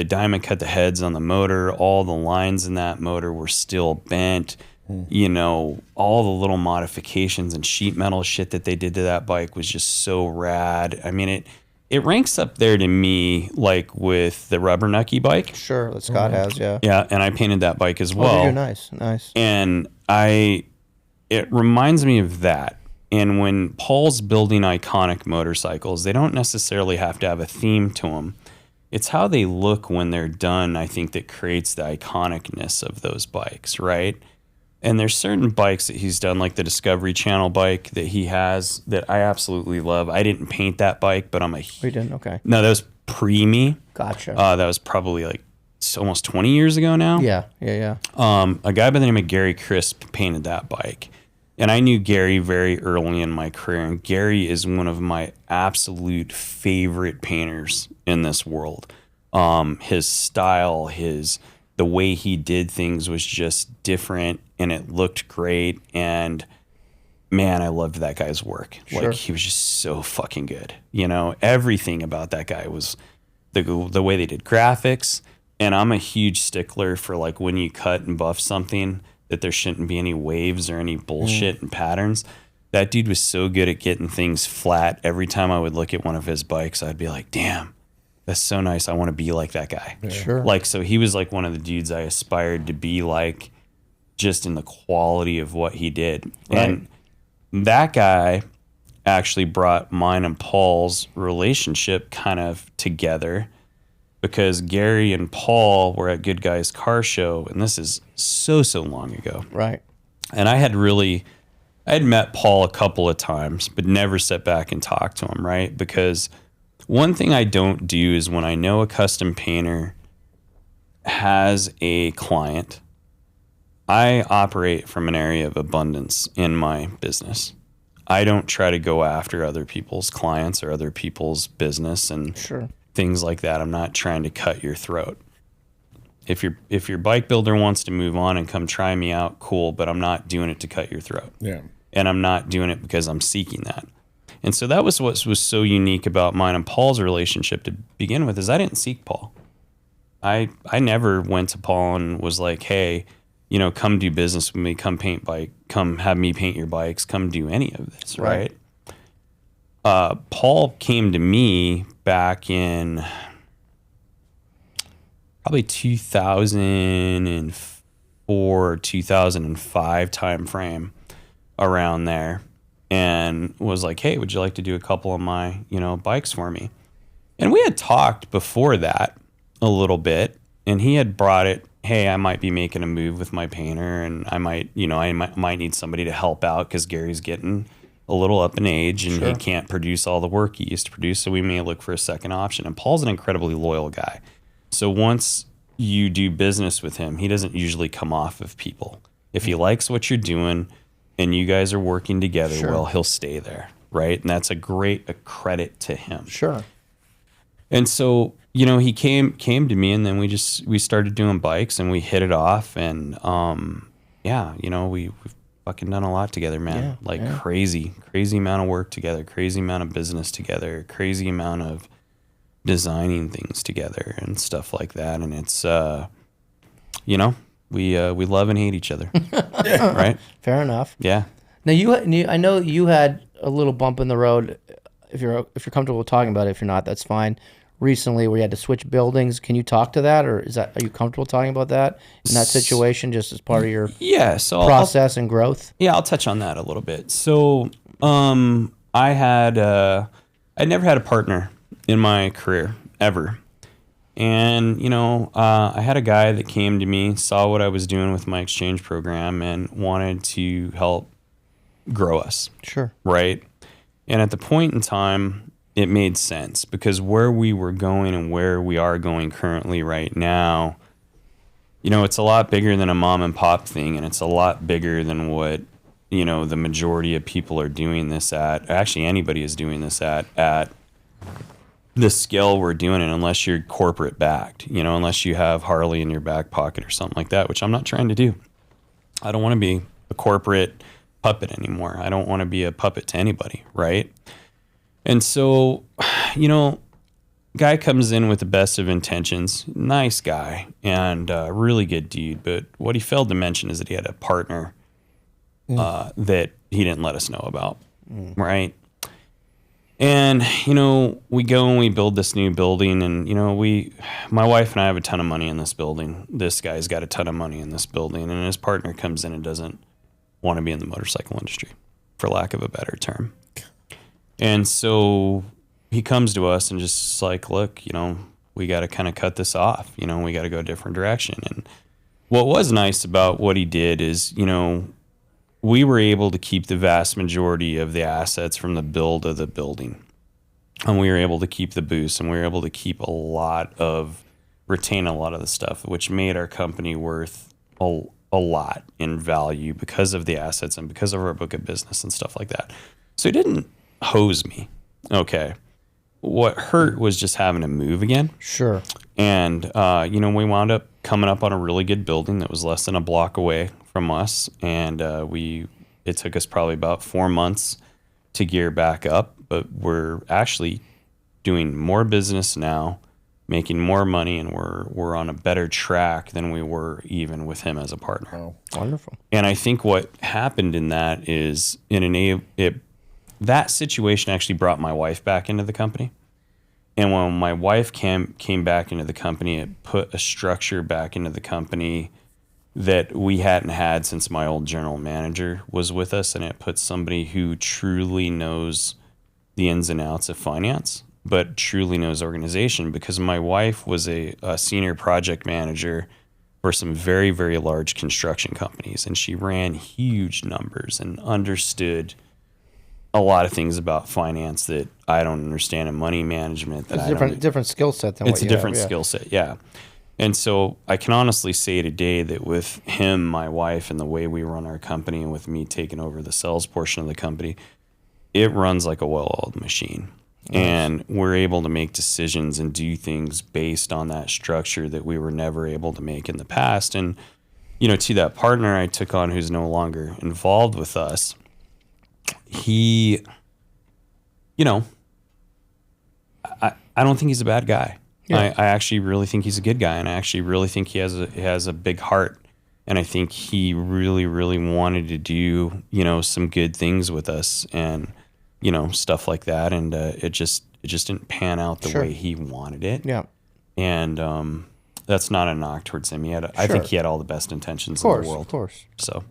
S3: diamond cut the heads on the motor. All the lines in that motor were still bent. All the little modifications and sheet metal shit that they did to that bike was just so rad. I mean, it ranks up there to me, like with the Rubber Nucky bike.
S2: Sure, that Scott has, yeah.
S3: Yeah, and I painted that bike as well.
S2: Oh, nice.
S3: And it reminds me of that. And when Paul's building iconic motorcycles, they don't necessarily have to have a theme to them. It's how they look when they're done, I think, that creates the iconicness of those bikes, right? And there's certain bikes that he's done, like the Discovery Channel bike that he has, that I absolutely love. I didn't paint that bike, but I'm a...
S2: We didn't? Okay.
S3: No, that was pre-me.
S2: Gotcha.
S3: That was probably like almost 20 years ago now.
S2: Yeah.
S3: A guy by the name of Gary Crisp painted that bike. And I knew Gary very early in my career, and Gary is one of my absolute favorite painters in this world. His style, the way he did things was just different, and it looked great. And man, I loved that guy's work.
S2: Sure.
S3: Like, he was just so fucking good. Everything about that guy was the way they did graphics. And I'm a huge stickler for, like, when you cut and buff something, that there shouldn't be any waves or any bullshit and patterns. That dude was so good at getting things flat. Every time I would look at one of his bikes, I'd be like, damn, that's so nice. I want to be like that guy.
S2: Yeah. Sure.
S3: Like, so he was like one of the dudes I aspired to be like, just in the quality of what he did.
S2: Right.
S3: And that guy actually brought mine and Paul's relationship kind of together, because Gary and Paul were at Good Guys Car Show, and this is so long ago.
S2: Right.
S3: And I had met Paul a couple of times, but never sat back and talked to him, right? Because one thing I don't do is, when I know a custom painter has a client, I operate from an area of abundance in my business. I don't try to go after other people's clients or other people's business and things like that. I'm not trying to cut your throat. If your bike builder wants to move on and come try me out, cool, but I'm not doing it to cut your throat.
S1: Yeah.
S3: And I'm not doing it because I'm seeking that. And so that was what was so unique about mine and Paul's relationship to begin with, is I didn't seek Paul. I never went to Paul and was like, hey, come do business with me, come have me paint your bikes, come do any of this, right? Paul came to me back in probably 2004, 2005 timeframe, around there, and was like, hey, would you like to do a couple of my, bikes for me? And we had talked before that a little bit, and he had brought it, hey, I might be making a move with my painter, and I might need somebody to help out, because Gary's getting a little up in age and he can't produce all the work he used to produce. So we may look for a second option. And Paul's an incredibly loyal guy. So once you do business with him, he doesn't usually come off of people. If he likes what you're doing and you guys are working together, well, he'll stay there. Right. And that's a credit to him.
S2: Sure.
S3: And so, you know, he came to me, and then we started doing bikes, and we hit it off. And, you know, we've fucking done a lot together, man. Crazy amount of work together, crazy amount of business together, crazy amount of designing things together and stuff like that. And it's, you know, we love and hate each other. Right.
S2: Fair enough.
S3: Yeah.
S2: Now I know you had a little bump in the road. If you're comfortable talking about it, if you're not, that's fine. Recently, where you had to switch buildings, can you talk to that, or are you comfortable talking about that in that situation, just as part of your process and growth? Yeah,
S3: I'll touch on that a little bit. So, I never had a partner in my career ever, and you know, I had a guy that came to me, saw what I was doing with my exchange program, and wanted to help grow us.
S2: Sure.
S3: Right. And at the point in time, it made sense, because where we were going and where we are going currently right now, you know, it's a lot bigger than a mom and pop thing. And it's a lot bigger than what, you know, the majority of people are doing this at. Actually, anybody is doing this at the scale we're doing it, unless you're corporate backed, you know, unless you have Harley in your back pocket or something like that, which I'm not trying to do. I don't want to be a corporate puppet anymore. I don't want to be a puppet to anybody, right? And so, you know, guy comes in with the best of intentions, nice guy, and really good dude. But what he failed to mention is that he had a partner that he didn't let us know about, right? And, you know, we go and we build this new building, and, you know, my wife and I have a ton of money in this building. This guy's got a ton of money in this building, and his partner comes in and doesn't want to be in the motorcycle industry, for lack of a better term. And so he comes to us and just like, look, you know, we got to kind of cut this off. You know, we got to go a different direction. And what was nice about what he did is, you know, we were able to keep the vast majority of the assets from the build of the building. And we were able to keep the boost, and we were able to retain a lot of the stuff, which made our company worth a lot in value because of the assets and because of our book of business and stuff like that. So he didn't hose me. Okay. What hurt was just having to move again.
S2: Sure.
S3: And, you know, we wound up coming up on a really good building that was less than a block away from us. And it took us probably about 4 months to gear back up, but we're actually doing more business now, making more money, and we're on a better track than we were even with him as a partner.
S2: Oh, wonderful.
S3: And I think what happened in that is that situation actually brought my wife back into the company. And when my wife came back into the company, it put a structure back into the company that we hadn't had since my old general manager was with us. And it put somebody who truly knows the ins and outs of finance, but truly knows organization, because my wife was a senior project manager for some very, very large construction companies. And she ran huge numbers and understood a lot of things about finance that I don't understand, in money management.
S2: It's a different skill set than
S3: it's a different skill set, yeah. And so I can honestly say today that with him, my wife, and the way we run our company, and with me taking over the sales portion of the company, it runs like a well-oiled machine. Nice. And we're able to make decisions and do things based on that structure that we were never able to make in the past. And, you know, to that partner I took on, who's no longer involved with us, he, you know, I don't think he's a bad guy. Yeah. I actually really think he's a good guy, and I actually really think he has a big heart, and I think he really, really wanted to do, you know, some good things with us, and, you know, stuff like that, and it just didn't pan out the way he wanted it.
S2: Yeah,
S3: and that's not a knock towards him. I think he had all the best intentions in the world.
S2: Of course.
S3: So,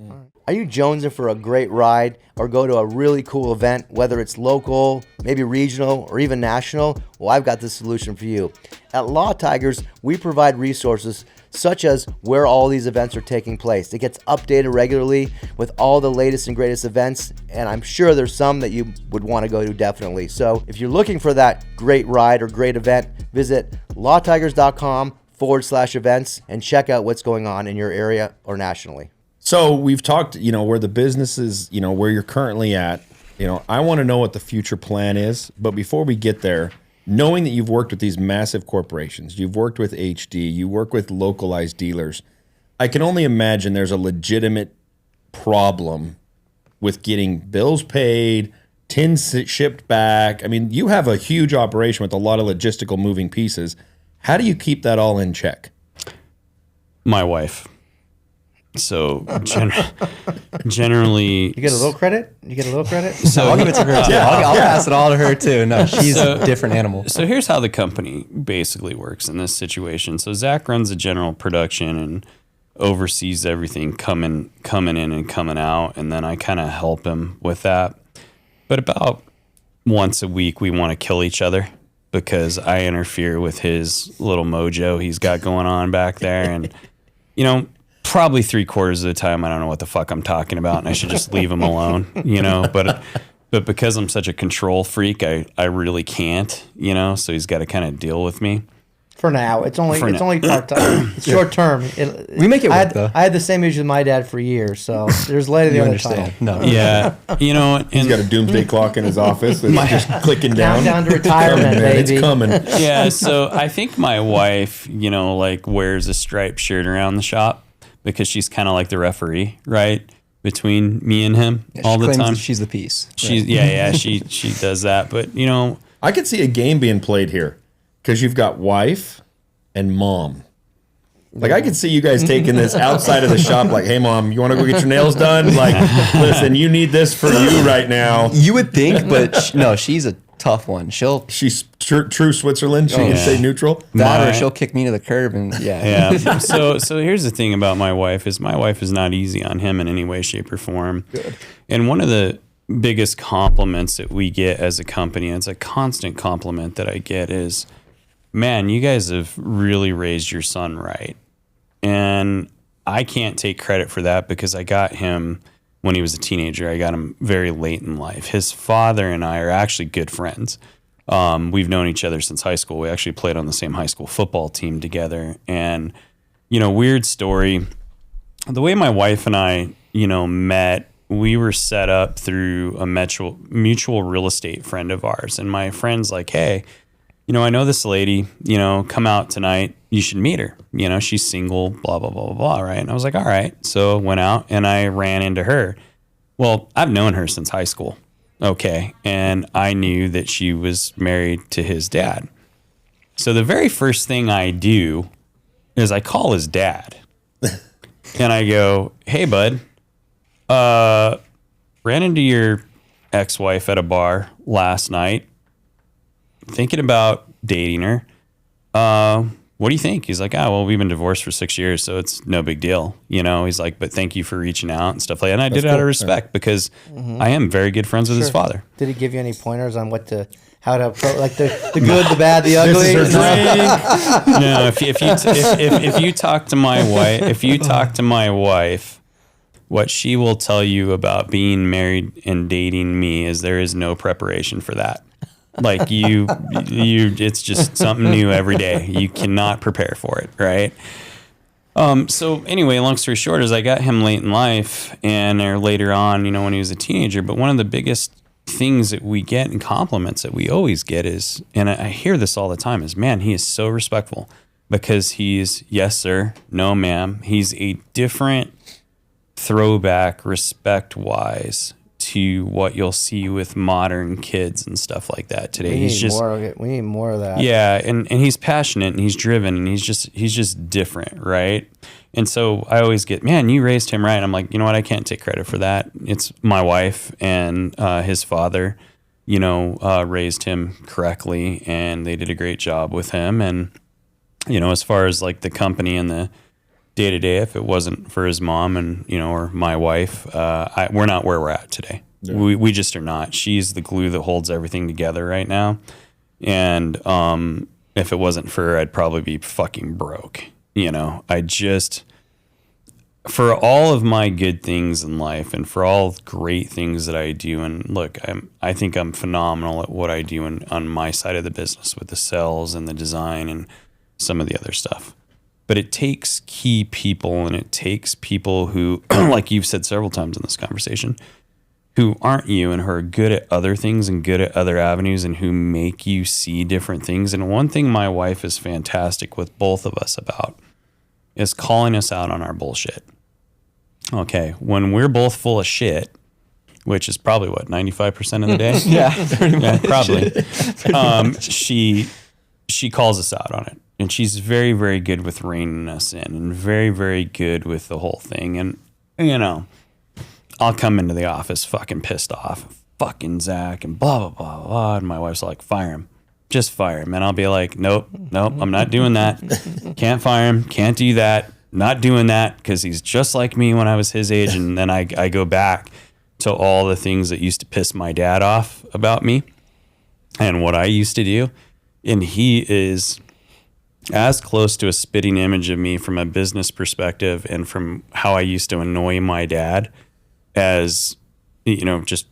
S2: are you jonesing for a great ride or go to a really cool event, whether it's local, maybe regional, or even national? Well, I've got the solution for you. At Law Tigers, we provide resources such as where all these events are taking place. It gets updated regularly with all the latest and greatest events, and I'm sure there's some that you would want to go to definitely. So if you're looking for that great ride or great event, visit lawtigers.com/events and check out what's going on in your area or nationally.
S1: So we've talked, where the business is, where you're currently at. I want to know what the future plan is. But before we get there, knowing that you've worked with these massive corporations, you've worked with HD, you work with localized dealers, I can only imagine there's a legitimate problem with getting bills paid, tins shipped back. I mean, you have a huge operation with a lot of logistical moving pieces. How do you keep that all in check?
S3: My wife. So generally,
S2: You get a little credit?
S4: So I'll give it to her too. I'll pass it all to her too. No, she's a different animal.
S3: So here's how the company basically works in this situation. So Zack runs the general production and oversees everything coming in and coming out, and then I kind of help him with that. But about once a week, we want to kill each other because I interfere with his little mojo he's got going on back there, and probably 3/4 of the time I don't know what the fuck I'm talking about, and I should just leave him alone, But because I'm such a control freak, I really can't, So he's got to kind of deal with me.
S5: For now, it's only part time. It's short term.
S4: We make it work, though.
S5: I had the same issue with my dad for years, so there's light at the other tunnel.
S4: No.
S3: Yeah, and
S1: He's got a doomsday clock in his office. It's just clicking down.
S5: Countdown to retirement, baby.
S1: It's coming.
S3: yeah. So I think my wife, wears a striped shirt around the shop because she's kind of like the referee, right? Between me and him all the time.
S4: She's the piece.
S3: She's she does that. But
S1: I could see a game being played here because you've got wife and mom. Like, I could see you guys taking this outside of the shop. Like, hey, mom, you want to go get your nails done? Like, listen, you need this for you right now.
S4: You would think, but no, she's a tough one.
S1: She's true Switzerland. She can stay neutral.
S4: Or she'll kick me to the curb, and
S3: yeah. So here's the thing about my wife is not easy on him in any way, shape, or form. Good. And one of the biggest compliments that we get as a company, and it's a constant compliment that I get, is, man, you guys have really raised your son right. And I can't take credit for that because I got him when he was a teenager. I got him very late in life. His father and I are actually good friends. We've known each other since high school. We actually played on the same high school football team together. And, weird story. The way my wife and I, met, we were set up through a mutual real estate friend of ours. And my friend's like, hey, I know this lady, come out tonight. You should meet her. She's single, blah, blah, blah, blah, blah, right? And I was like, all right. So went out and I ran into her. Well, I've known her since high school. Okay. And I knew that she was married to his dad. So the very first thing I do is I call his dad. And I go, hey, bud, ran into your ex-wife at a bar last night. Thinking about dating her. What do you think? He's like, well, we've been divorced for 6 years, so it's no big deal. He's like, but thank you for reaching out and stuff like that. And I did it out of respect because I am very good friends with his father.
S5: Did he give you any pointers on how to approach, like the good, the bad, the ugly?
S1: This is her drink.
S3: No, if you talk to my wife, what she will tell you about being married and dating me is there is no preparation for that. Like it's just something new every day. You cannot prepare for it, right? So anyway, long story short is I got him late in life and later on, when he was a teenager. But one of the biggest things that we get and compliments that we always get is, and I hear this all the time, is, man, he is so respectful because he's yes, sir, no, ma'am. He's a different throwback respect-wise to what you'll see with modern kids and stuff like that today.
S5: We need more of that.
S3: Yeah, and he's passionate and he's driven and he's just different, right? And so I always get, man, you raised him right. I'm like, you know what? I can't take credit for that. It's my wife and his father, raised him correctly, and they did a great job with him. And as far as like the company and the day to day, if it wasn't for his mom and or my wife, we're not where we're at today. Yeah. We just are not. She's the glue that holds everything together right now. And if it wasn't for her, I'd probably be fucking broke. for all of my good things in life and for all great things that I do, and look, I think I'm phenomenal at what I do on my side of the business with the sales and the design and some of the other stuff. But it takes key people, and it takes people who, like you've said several times in this conversation, who aren't you and who are good at other things and good at other avenues and who make you see different things. And one thing my wife is fantastic with both of us about is calling us out on our bullshit. Okay, when we're both full of shit, which is probably 95% of the day.
S4: Yeah,
S3: probably. She calls us out on it, and she's very, very good with reining us in, and very, very good with the whole thing. And I'll come into the office fucking pissed off, fucking Zach, and blah blah blah blah. And my wife's like, "Fire him, just fire him." And I'll be like, "Nope, I'm not doing that. Can't fire him. Can't do that. Not doing that because he's just like me when I was his age." And then I go back to all the things that used to piss my dad off about me and what I used to do. And he is as close to a spitting image of me from a business perspective and from how I used to annoy my dad as, just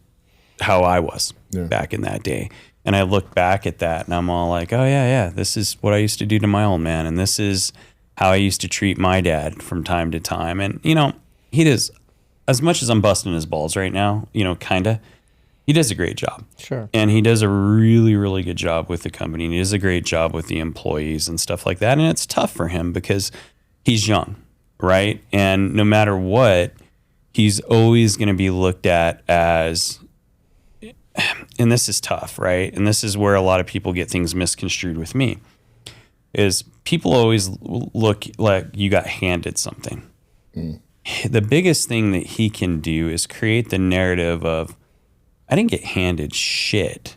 S3: how I was back in that day. And I look back at that and I'm all like, oh yeah, this is what I used to do to my old man. And this is how I used to treat my dad from time to time. And, he does, as much as I'm busting his balls right now, he does a great job.
S5: Sure.
S3: And he does a really, really good job with the company. And he does a great job with the employees and stuff like that. And it's tough for him because he's young, right? And no matter what, he's always going to be looked at as, and this is tough, right? And this is where a lot of people get things misconstrued with me, is people always look like you got handed something. The biggest thing that he can do is create the narrative of, I didn't get handed shit.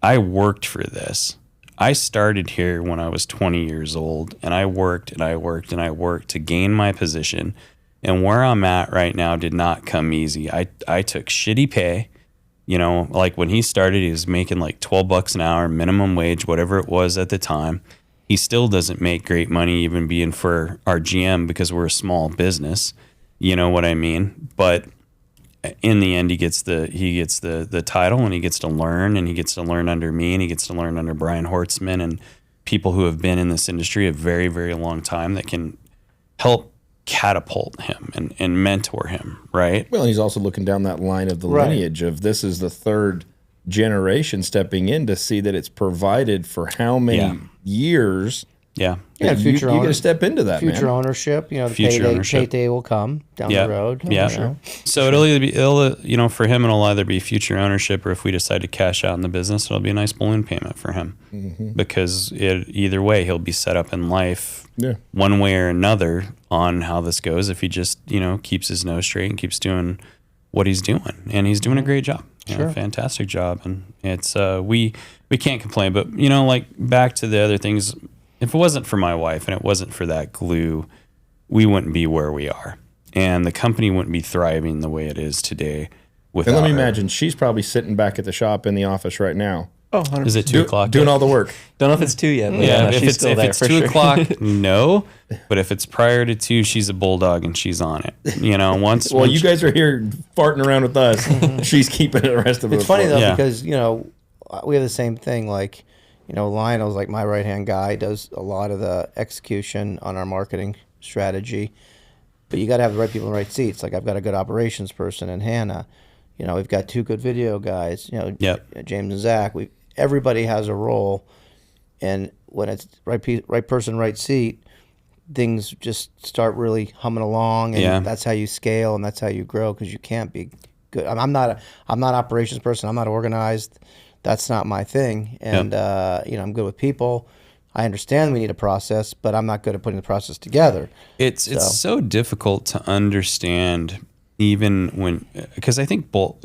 S3: I worked for this. I started here when I was 20 years old, and I worked and I worked and I worked to gain my position. And where I'm at right now did not come easy. I took shitty pay. Like when he started, he was making like $12 an hour, minimum wage, whatever it was at the time. He still doesn't make great money even being for our GM because we're a small business. You know what I mean? But in the end, he gets the title, and he gets to learn, and he gets to learn under me, and he gets to learn under Brian Hortzman and people who have been in this industry a very, very long time that can help catapult him and mentor him, right?
S1: Well, and he's also looking down that line of the lineage of this is the third generation stepping in to see that it's provided for how many years.
S3: Yeah.
S1: You got to step into that,
S5: future
S1: man.
S5: ownership. The payday will come down the road.
S3: Yeah. Sure. So it'll either be, for him, it'll either be future ownership, or if we decide to cash out in the business, it'll be a nice balloon payment for him. Because either way, he'll be set up in life one way or another on how this goes if he just, keeps his nose straight and keeps doing what he's doing. And he's doing a great job. Fantastic job. And it's, we can't complain, but back to the other things, if it wasn't for my wife and it wasn't for that glue, we wouldn't be where we are. And the company wouldn't be thriving the way it is today without
S1: And let me
S3: her.
S1: imagine, she's probably sitting back at the shop in the office right now.
S4: Oh, 100%.
S3: Is it 2 o'clock?
S1: Doing all the work.
S4: Don't know if it's 2 yet. But
S3: Yeah,
S4: no,
S3: if
S4: she's
S3: it's,
S4: still
S3: if
S4: there
S3: it's
S4: for
S3: 2
S4: sure.
S3: o'clock, no. But if it's prior to 2, she's a bulldog and she's on it. Once.
S1: Well, you guys are here farting around with us. She's keeping the rest of it.
S5: It's funny though
S3: Yeah.
S5: because we have the same thing. Like Lionel's like my right hand guy, does a lot of the execution on our marketing strategy. But you got to have the right people in the right seats. Like I've got a good operations person in Hannah. We've got 2 good video guys. James and Zach. Everybody has a role, and when it's right person, right seat, things just start really humming along, and that's how you scale and that's how you grow, because you can't be good. I'm not an operations person. I'm not organized. That's not my thing. And I'm good with people. I understand we need a process, but I'm not good at putting the process together.
S3: It's so difficult to understand, even when, because I think both,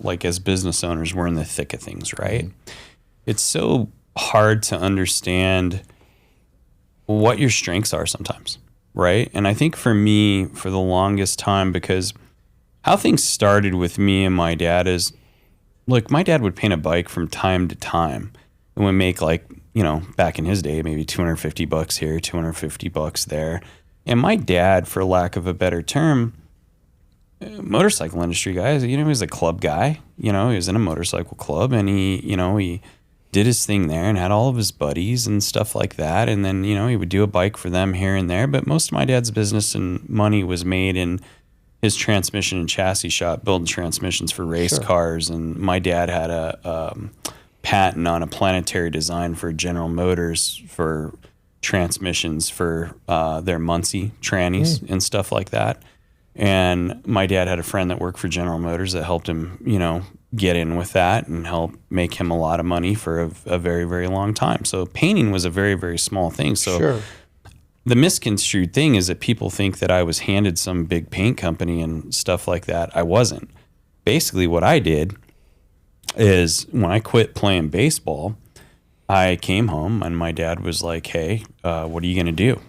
S3: like as business owners, we're in the thick of things, right? It's so hard to understand what your strengths are sometimes, right? And I think for me, for the longest time, because how things started with me and my dad is, look, my dad would paint a bike from time to time and would make like back in his day, maybe $250 here, $250 there. And my dad, for lack of a better term, motorcycle industry guy, he was a club guy. He was in a motorcycle club, and he did his thing there and had all of his buddies and stuff like that. And then, he would do a bike for them here and there. But most of my dad's business and money was made in his transmission and chassis shop, building transmissions for race cars. And my dad had a patent on a planetary design for General Motors for transmissions for their Muncie trannies and stuff like that. And my dad had a friend that worked for General Motors that helped him, get in with that and help make him a lot of money for a very, very long time. So painting was a very, very small thing. So the misconstrued thing is that people think that I was handed some big paint company and stuff like that. I wasn't. Basically what I did is when I quit playing baseball, I came home and my dad was like, hey, what are you going to do?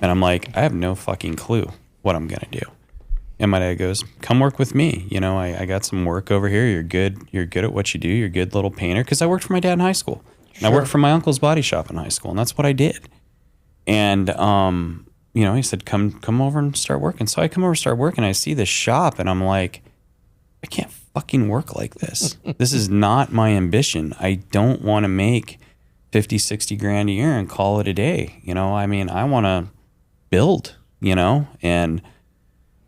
S3: And I'm like, I have no fucking clue what I'm going to do. And my dad goes, come work with me. I got some work over here. You're good at what you do. You're a good little painter. Because I worked for my dad in high school. And I worked for my uncle's body shop in high school. And that's what I did. And, he said, come over and start working. So I come over and start working. I see this shop and I'm like, I can't fucking work like this. This is not my ambition. I don't want to make 50, 60 grand a year and call it a day. I want to build, and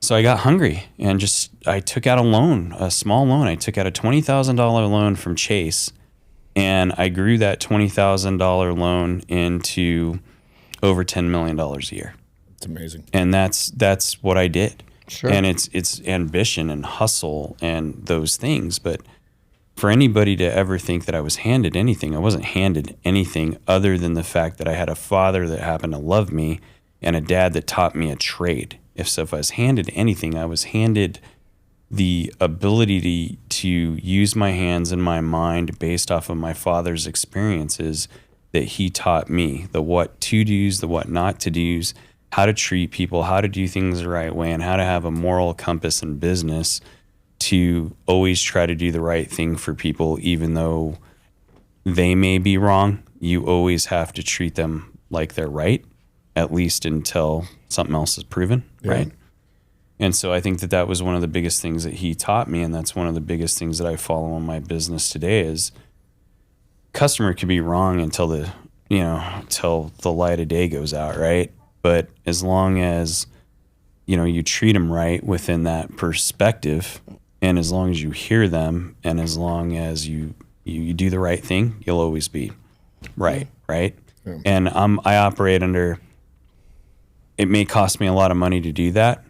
S3: so I got hungry and I took out a small loan. I took out a $20,000 loan from Chase, and I grew that $20,000 loan into over $10 million a year.
S1: It's amazing.
S3: And that's what I did.
S5: Sure.
S3: And it's ambition and hustle and those things. But for anybody to ever think that I was handed anything, I wasn't handed anything other than the fact that I had a father that happened to love me and a dad that taught me a trade. If I was handed anything, I was handed the ability to use my hands and my mind based off of my father's experiences that he taught me, the what to do's, the what not to do's, how to treat people, how to do things the right way, and how to have a moral compass in business to always try to do the right thing for people, even though they may be wrong. You always have to treat them like they're right, at least until something else is proven, right? And so I think that was one of the biggest things that he taught me, and that's one of the biggest things that I follow in my business today is customer could be wrong until the light of day goes out, right? But as long as, you treat them right within that perspective, and as long as you hear them, and as long as you do the right thing, you'll always be right? Yeah. And I operate under, it may cost me a lot of money to do that,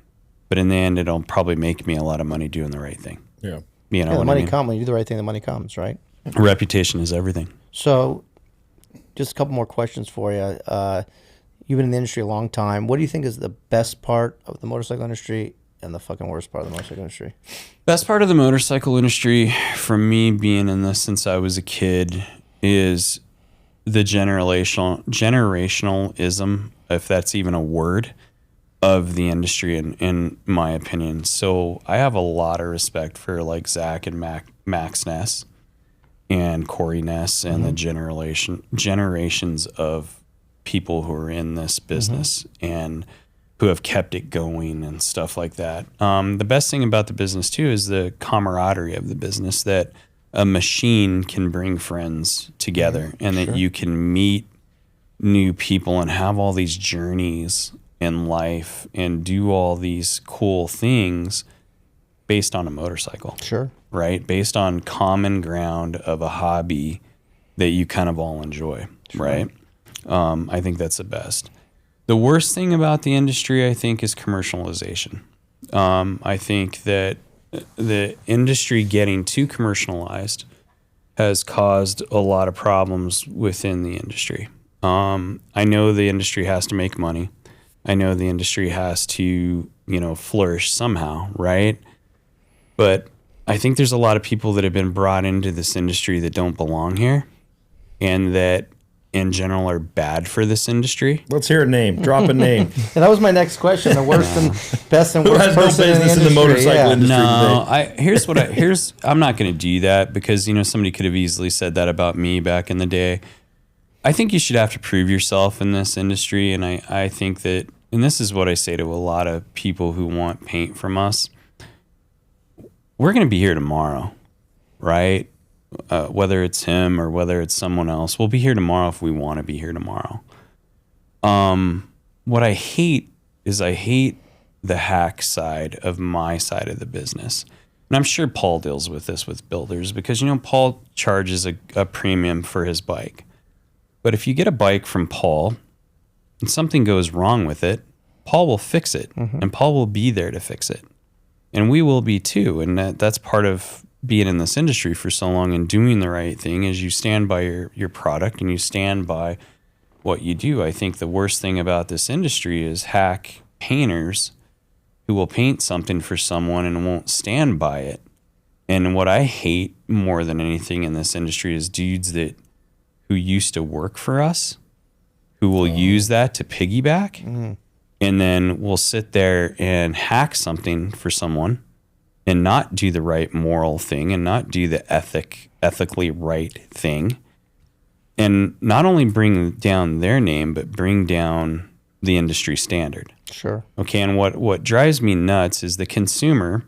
S3: but in the end, it'll probably make me a lot of money doing the right thing.
S1: Yeah.
S5: The money comes. When you do the right thing, the money comes, right?
S3: Reputation is everything.
S5: So just a couple more questions for you. You've been in the industry a long time. What do you think is the best part of the motorcycle industry and the fucking worst part of the motorcycle industry?
S3: Best part of the motorcycle industry, for me being in this since I was a kid, is the generationalism, if that's even a word, of the industry, in my opinion. So I have a lot of respect for like Zack and Max Ness and Corey Ness and the generations of people who are in this business and who have kept it going and stuff like that. The best thing about the business too is the camaraderie of the business, that a machine can bring friends together and that you can meet new people and have all these journeys in life and do all these cool things based on a motorcycle.
S5: Sure.
S3: Right? Based on common ground of a hobby that you kind of all enjoy. Sure. Right? I think that's the best. The worst thing about the industry, I think, is commercialization. I think that the industry getting too commercialized has caused a lot of problems within the industry. I know the industry has to make money. I know the industry has to, flourish somehow, right? But I think there's a lot of people that have been brought into this industry that don't belong here and that in general are bad for this industry.
S1: Let's hear a name. Drop a name.
S5: And that was my next question. The worst and best and
S1: Who
S5: worst
S1: has no
S5: person
S1: business in the motorcycle industry
S3: No,
S1: today?
S3: I'm not going to do that because, somebody could have easily said that about me back in the day. I think you should have to prove yourself in this industry. And I think that, and this is what I say to a lot of people who want paint from us. We're going to be here tomorrow, right? Whether it's him or whether it's someone else, we'll be here tomorrow if we want to be here tomorrow. What I hate is I hate the hack side of my side of the business. And I'm sure Paul deals with this with builders because, Paul charges a premium for his bike. But if you get a bike from Paul and something goes wrong with it, Paul will fix it, and Paul will be there to fix it. And we will be too. And that's part of being in this industry for so long and doing the right thing is you stand by your product and you stand by what you do. I think the worst thing about this industry is hack painters who will paint something for someone and won't stand by it. And what I hate more than anything in this industry is dudes who used to work for us, who will use that to piggyback, and then will sit there and hack something for someone and not do the right moral thing and not do the ethically right thing. And not only bring down their name, but bring down the industry standard.
S5: Sure.
S3: Okay, and what drives me nuts is the consumer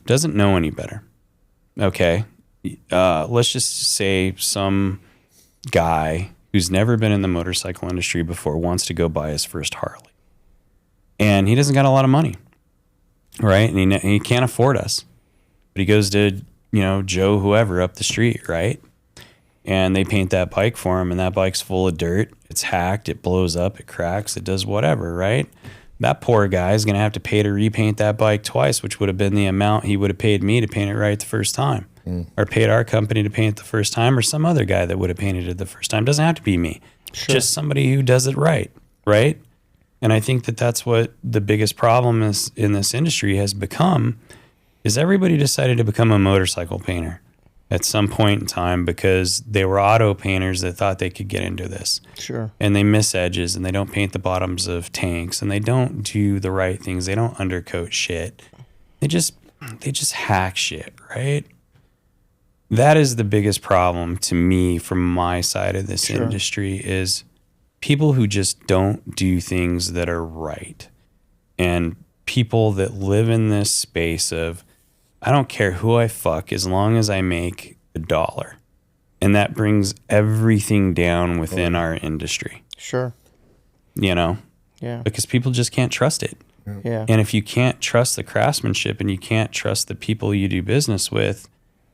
S3: doesn't know any better. Okay, let's just say some guy who's never been in the motorcycle industry before wants to go buy his first Harley. And he doesn't got a lot of money, right? And he can't afford us. But he goes to, Joe whoever up the street, right? And they paint that bike for him, and that bike's full of dirt. It's hacked, it blows up, it cracks, it does whatever, right? That poor guy is going to have to pay to repaint that bike twice, which would have been the amount he would have paid me to paint it right the first time. Or paid our company to paint it the first time, or some other guy that would have painted it the first time. Doesn't have to be me. Sure. Just somebody who does it right, right? And I think that's what the biggest problem is in this industry has become, is everybody decided to become a motorcycle painter at some point in time because they were auto painters that thought they could get into this.
S5: Sure.
S3: And they miss edges and they don't paint the bottoms of tanks and they don't do the right things. They don't undercoat shit. They just hack shit, right? That is the biggest problem to me from my side of this industry is people who just don't do things that are right. And people that live in this space of, I don't care who I fuck as long as I make $1. And that brings everything down within our industry.
S5: Sure.
S3: Yeah.
S5: Because
S3: people just can't trust it.
S5: Yeah.
S3: And if you can't trust the craftsmanship and you can't trust the people you do business with,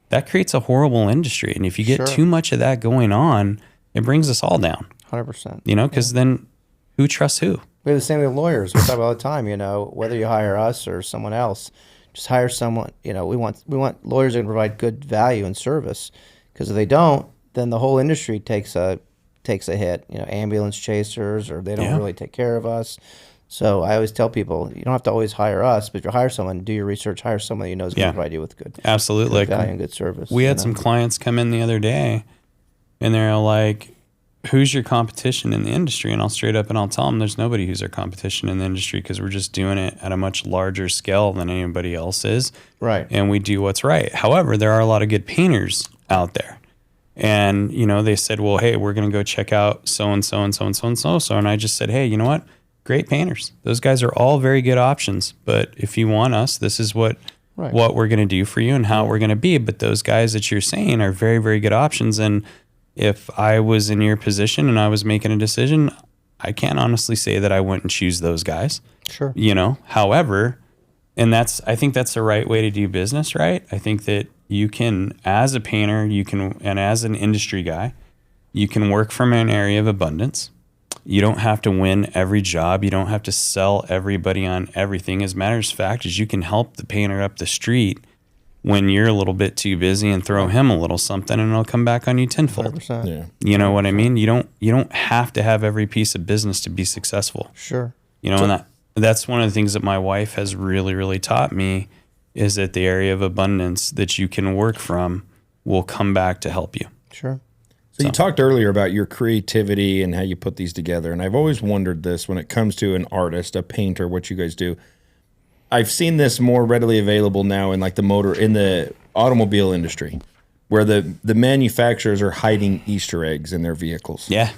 S3: that creates a horrible industry. And if you get too much of that going on, it brings us all down.
S5: 100%.
S3: Because then who trusts who?
S5: We have the same with lawyers. We talk about all the time, whether you hire us or someone else, just hire someone. We want lawyers that can provide good value and service, because if they don't, then the whole industry takes a hit. Ambulance chasers, or they don't really take care of us. So I always tell people, you don't have to always hire us, but if you hire someone, do your research, hire someone you know is going to provide you with good
S3: Absolutely.
S5: good value and good service.
S3: We had some clients come in the other day, and they're like, who's your competition in the industry? And I'll straight up and I'll tell them there's nobody who's our competition in the industry, because we're just doing it at a much larger scale than anybody else is.
S5: Right.
S3: And we do what's right. However, there are a lot of good painters out there. And, they said, well, hey, we're going to go check out so-and-so and so-and-so and so-and-so. And I just said, hey, you know what? Great painters. Those guys are all very good options. But if you want us, this is what we're going to do for you and how we're going to be. But those guys that you're saying are very, very good options. And if I was in your position and I was making a decision, I can't honestly say that I wouldn't choose those guys.
S5: Sure.
S3: However, and I think that's the right way to do business, right? I think that you can, as a painter, and as an industry guy, you can work from an area of abundance. You don't have to win every job. You don't have to sell everybody on everything. As a matter of fact, is you can help the painter up the street when you're a little bit too busy and throw him a little something, and it'll come back on you tenfold.
S5: 100%. Yeah.
S3: You know what I mean? You don't have to have every piece of business to be successful.
S5: Sure.
S3: And that's one of the things that my wife has really, really taught me, is that the area of abundance that you can work from will come back to help you.
S5: Sure.
S1: So you talked earlier about your creativity and how you put these together. And I've always wondered this when it comes to an artist, a painter, what you guys do. I've seen this more readily available now in the automobile industry, where the manufacturers are hiding Easter eggs in their vehicles.
S3: Yeah.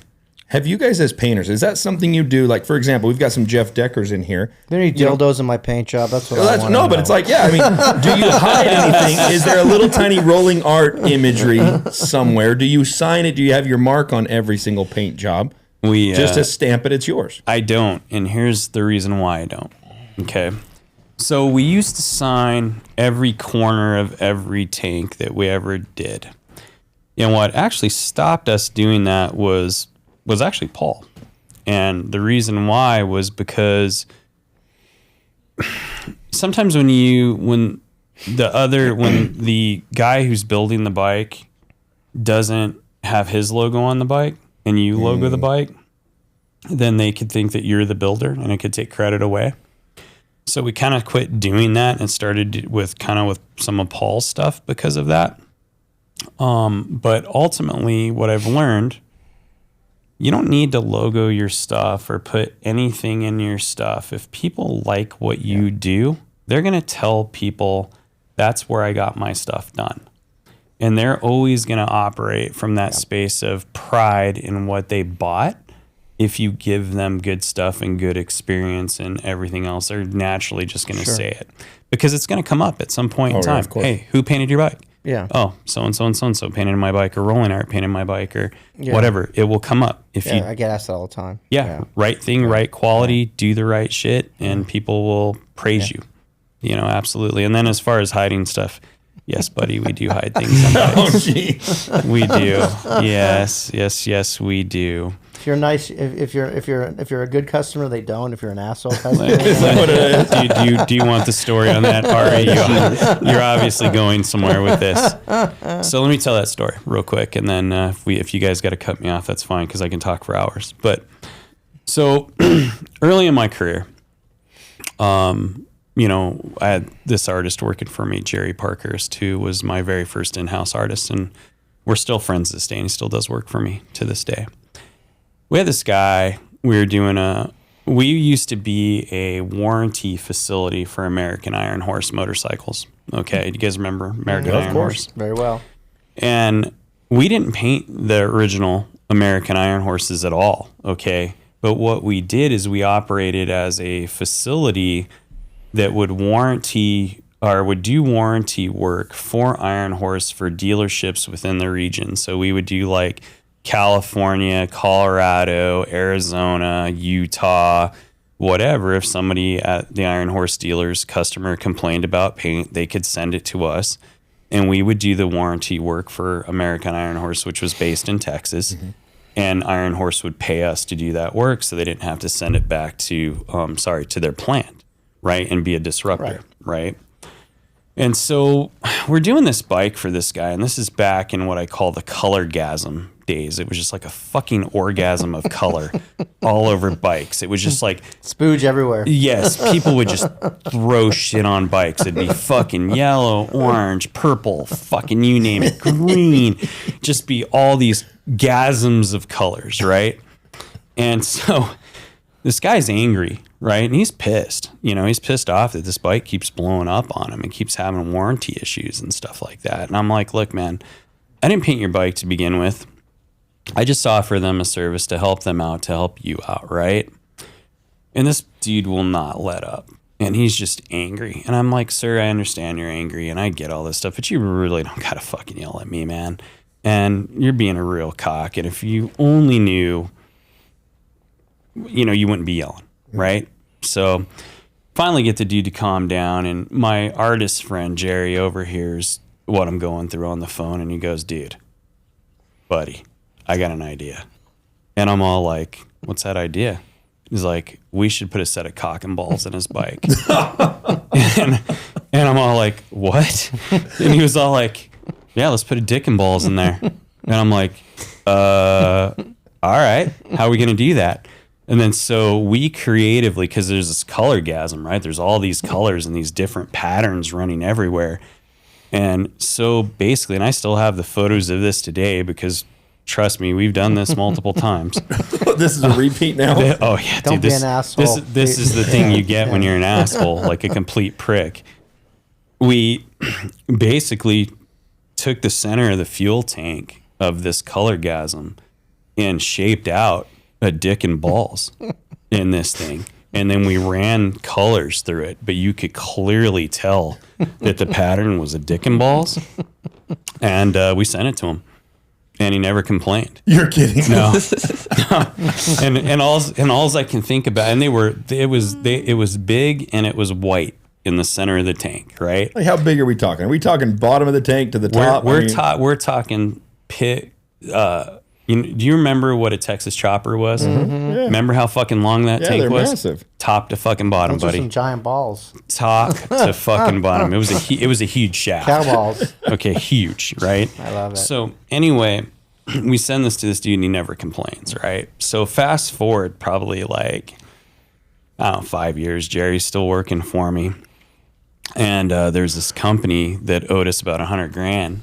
S1: Have you guys as painters, is that something you do? Like, for example, we've got some Jeff Deckers in here.
S5: There any dildos in my paint job? That's what I want to know.
S1: No, but it's like, yeah, I mean, do you hide anything? Is there a little tiny rolling art imagery somewhere? Do you sign it? Do you have your mark on every single paint job? Just to stamp it, it's yours.
S3: I don't, and here's the reason why I don't. Okay. So we used to sign every corner of every tank that we ever did. And what actually stopped us doing that was actually Paul. And the reason why was because sometimes when the guy who's building the bike doesn't have his logo on the bike and you logo the bike, then they could think that you're the builder and it could take credit away. So we kind of quit doing that and started with some of Paul's stuff because of that. But ultimately what I've learned, you don't need to logo your stuff or put anything in your stuff. If people like what you do, they're going to tell people that's where I got my stuff done. And they're always going to operate from that space of pride in what they bought. If you give them good stuff and good experience and everything else, they're naturally just going to say it because it's going to come up at some point in time.
S1: Of
S3: Hey, who painted your bike?
S5: Yeah.
S3: Oh, so-and-so and so-and-so painted my bike, or Rolling Art painted my bike, or whatever. It will come up. If you
S5: I get asked that all the time.
S3: Right thing, right quality, do the right shit, and people will praise you. You know, absolutely. And then as far as hiding stuff, yes, buddy, we do hide things sometimes. We do. Yes, we do.
S5: If you're nice, if you're a good customer, they don't. If you're an asshole customer,
S3: do you want the story on that, Ari? You're obviously going somewhere with this. So let me tell that story real quick, and then if you guys got to cut me off, that's fine because I can talk for hours. But so early in my career, I had this artist working for me, Jerry Parkhurst, who was my very first in-house artist, and we're still friends this day, and he still does work for me to this day. We had this guy, we used to be a warranty facility for American Iron Horse motorcycles. Okay, do you guys remember American Iron Horse?
S5: Very well.
S3: And we didn't paint the original American Iron Horses at all, okay? But what we did is we operated as a facility that would do warranty work for Iron Horse for dealerships within the region. So we would do like California, Colorado, Arizona, Utah, whatever. If somebody at the Iron Horse dealer's customer complained about paint, they could send it to us, and we would do the warranty work for American Iron Horse, which was based in Texas. Mm-hmm. And Iron Horse would pay us to do that work, so they didn't have to send it back to their plant, right, and be a disruptor, right? And so we're doing this bike for this guy, and this is back in what I call the colorgasm days. It was just like a fucking orgasm of color all over bikes. It was just like
S5: spooge everywhere.
S3: Yes, people would just throw shit on bikes. It'd be fucking yellow, orange, purple, fucking you name it, green. Just be all these gasms of colors, right? And so this guy's angry, right? And he's pissed. He's pissed off that this bike keeps blowing up on him and keeps having warranty issues and stuff like that. And I'm like, look, man, I didn't paint your bike to begin with. I just offer them a service to help them out, to help you out, right? And this dude will not let up. And he's just angry. And I'm like, sir, I understand you're angry and I get all this stuff, but you really don't gotta fucking yell at me, man. And you're being a real cock. And if you only knew, you wouldn't be yelling, right? So finally get the dude to calm down. And my artist friend, Jerry, overhears what I'm going through on the phone. And he goes, dude, buddy, I got an idea. And I'm all like, what's that idea? He's like, we should put a set of cock and balls in his bike. and I'm all like, what? And he was all like, yeah, let's put a dick and balls in there. And I'm like, all right, how are we going to do that? And then so we creatively, because there's this colorgasm, right? There's all these colors and these different patterns running everywhere. And so basically, and I still have the photos of this today because trust me, we've done this multiple times.
S1: This is a repeat now?
S3: Oh, yeah,
S5: Don't
S3: dude.
S5: be an asshole.
S3: This is the thing you get when you're an asshole, like a complete prick. We basically took the center of the fuel tank of this colorgasm and shaped out a dick and balls in this thing. And then we ran colors through it, but you could clearly tell that the pattern was a dick and balls. And we sent it to him, and he never complained.
S1: You're kidding.
S3: No. and all I can think about, and it was big and it was white in the center of the tank, right?
S1: Like, how big are we talking? Are we talking bottom of the tank to the top?
S3: We're talking pit. Do you remember what a Texas chopper was?
S1: Mm-hmm. Yeah.
S3: Remember how fucking long that tank
S1: they're
S3: was?
S1: Massive.
S3: Top to fucking bottom,
S5: Those are
S3: buddy.
S5: some giant balls.
S3: Top to fucking bottom. It was a huge shaft.
S5: Cow balls.
S3: Okay, huge, right?
S5: I love it.
S3: So anyway, we send this to this dude and he never complains, right? So fast forward probably like, I don't know, 5 years. Jerry's still working for me. And there's this company that owed us about $100,000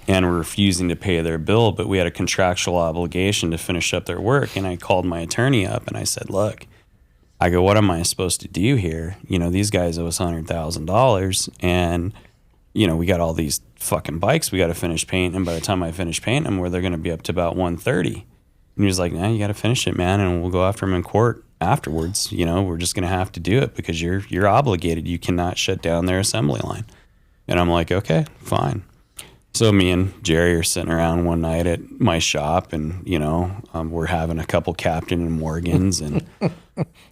S3: and were refusing to pay their bill, but we had a contractual obligation to finish up their work. And I called my attorney up and I said, look, I go, what am I supposed to do here? You know, these guys owe us $100,000 and, you know, we got all these fucking bikes we got to finish painting. And by the time I finish painting them, they're going to be up to about 130. And he was like, no, you got to finish it, man. And we'll go after him in court afterwards. You know, we're just going to have to do it because you're obligated. You cannot shut down their assembly line. And I'm like, okay, fine. So me and Jerry are sitting around one night at my shop, and you know, we're having a couple Captain and Morgans, and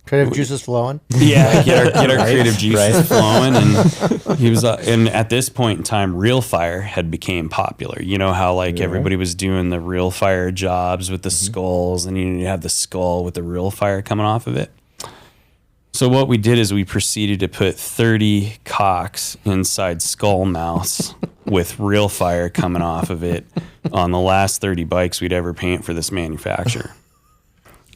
S5: Creative juices flowing.
S3: yeah, get our creative juices flowing. And he was, and at this point in time, Real Fire had became popular. You know how like everybody was doing the Real Fire jobs with the skulls, and you have the skull with the Real Fire coming off of it. So what we did is we proceeded to put 30 cocks inside skull mouths with Real Fire coming off of it on the last 30 bikes we'd ever paint for this manufacturer.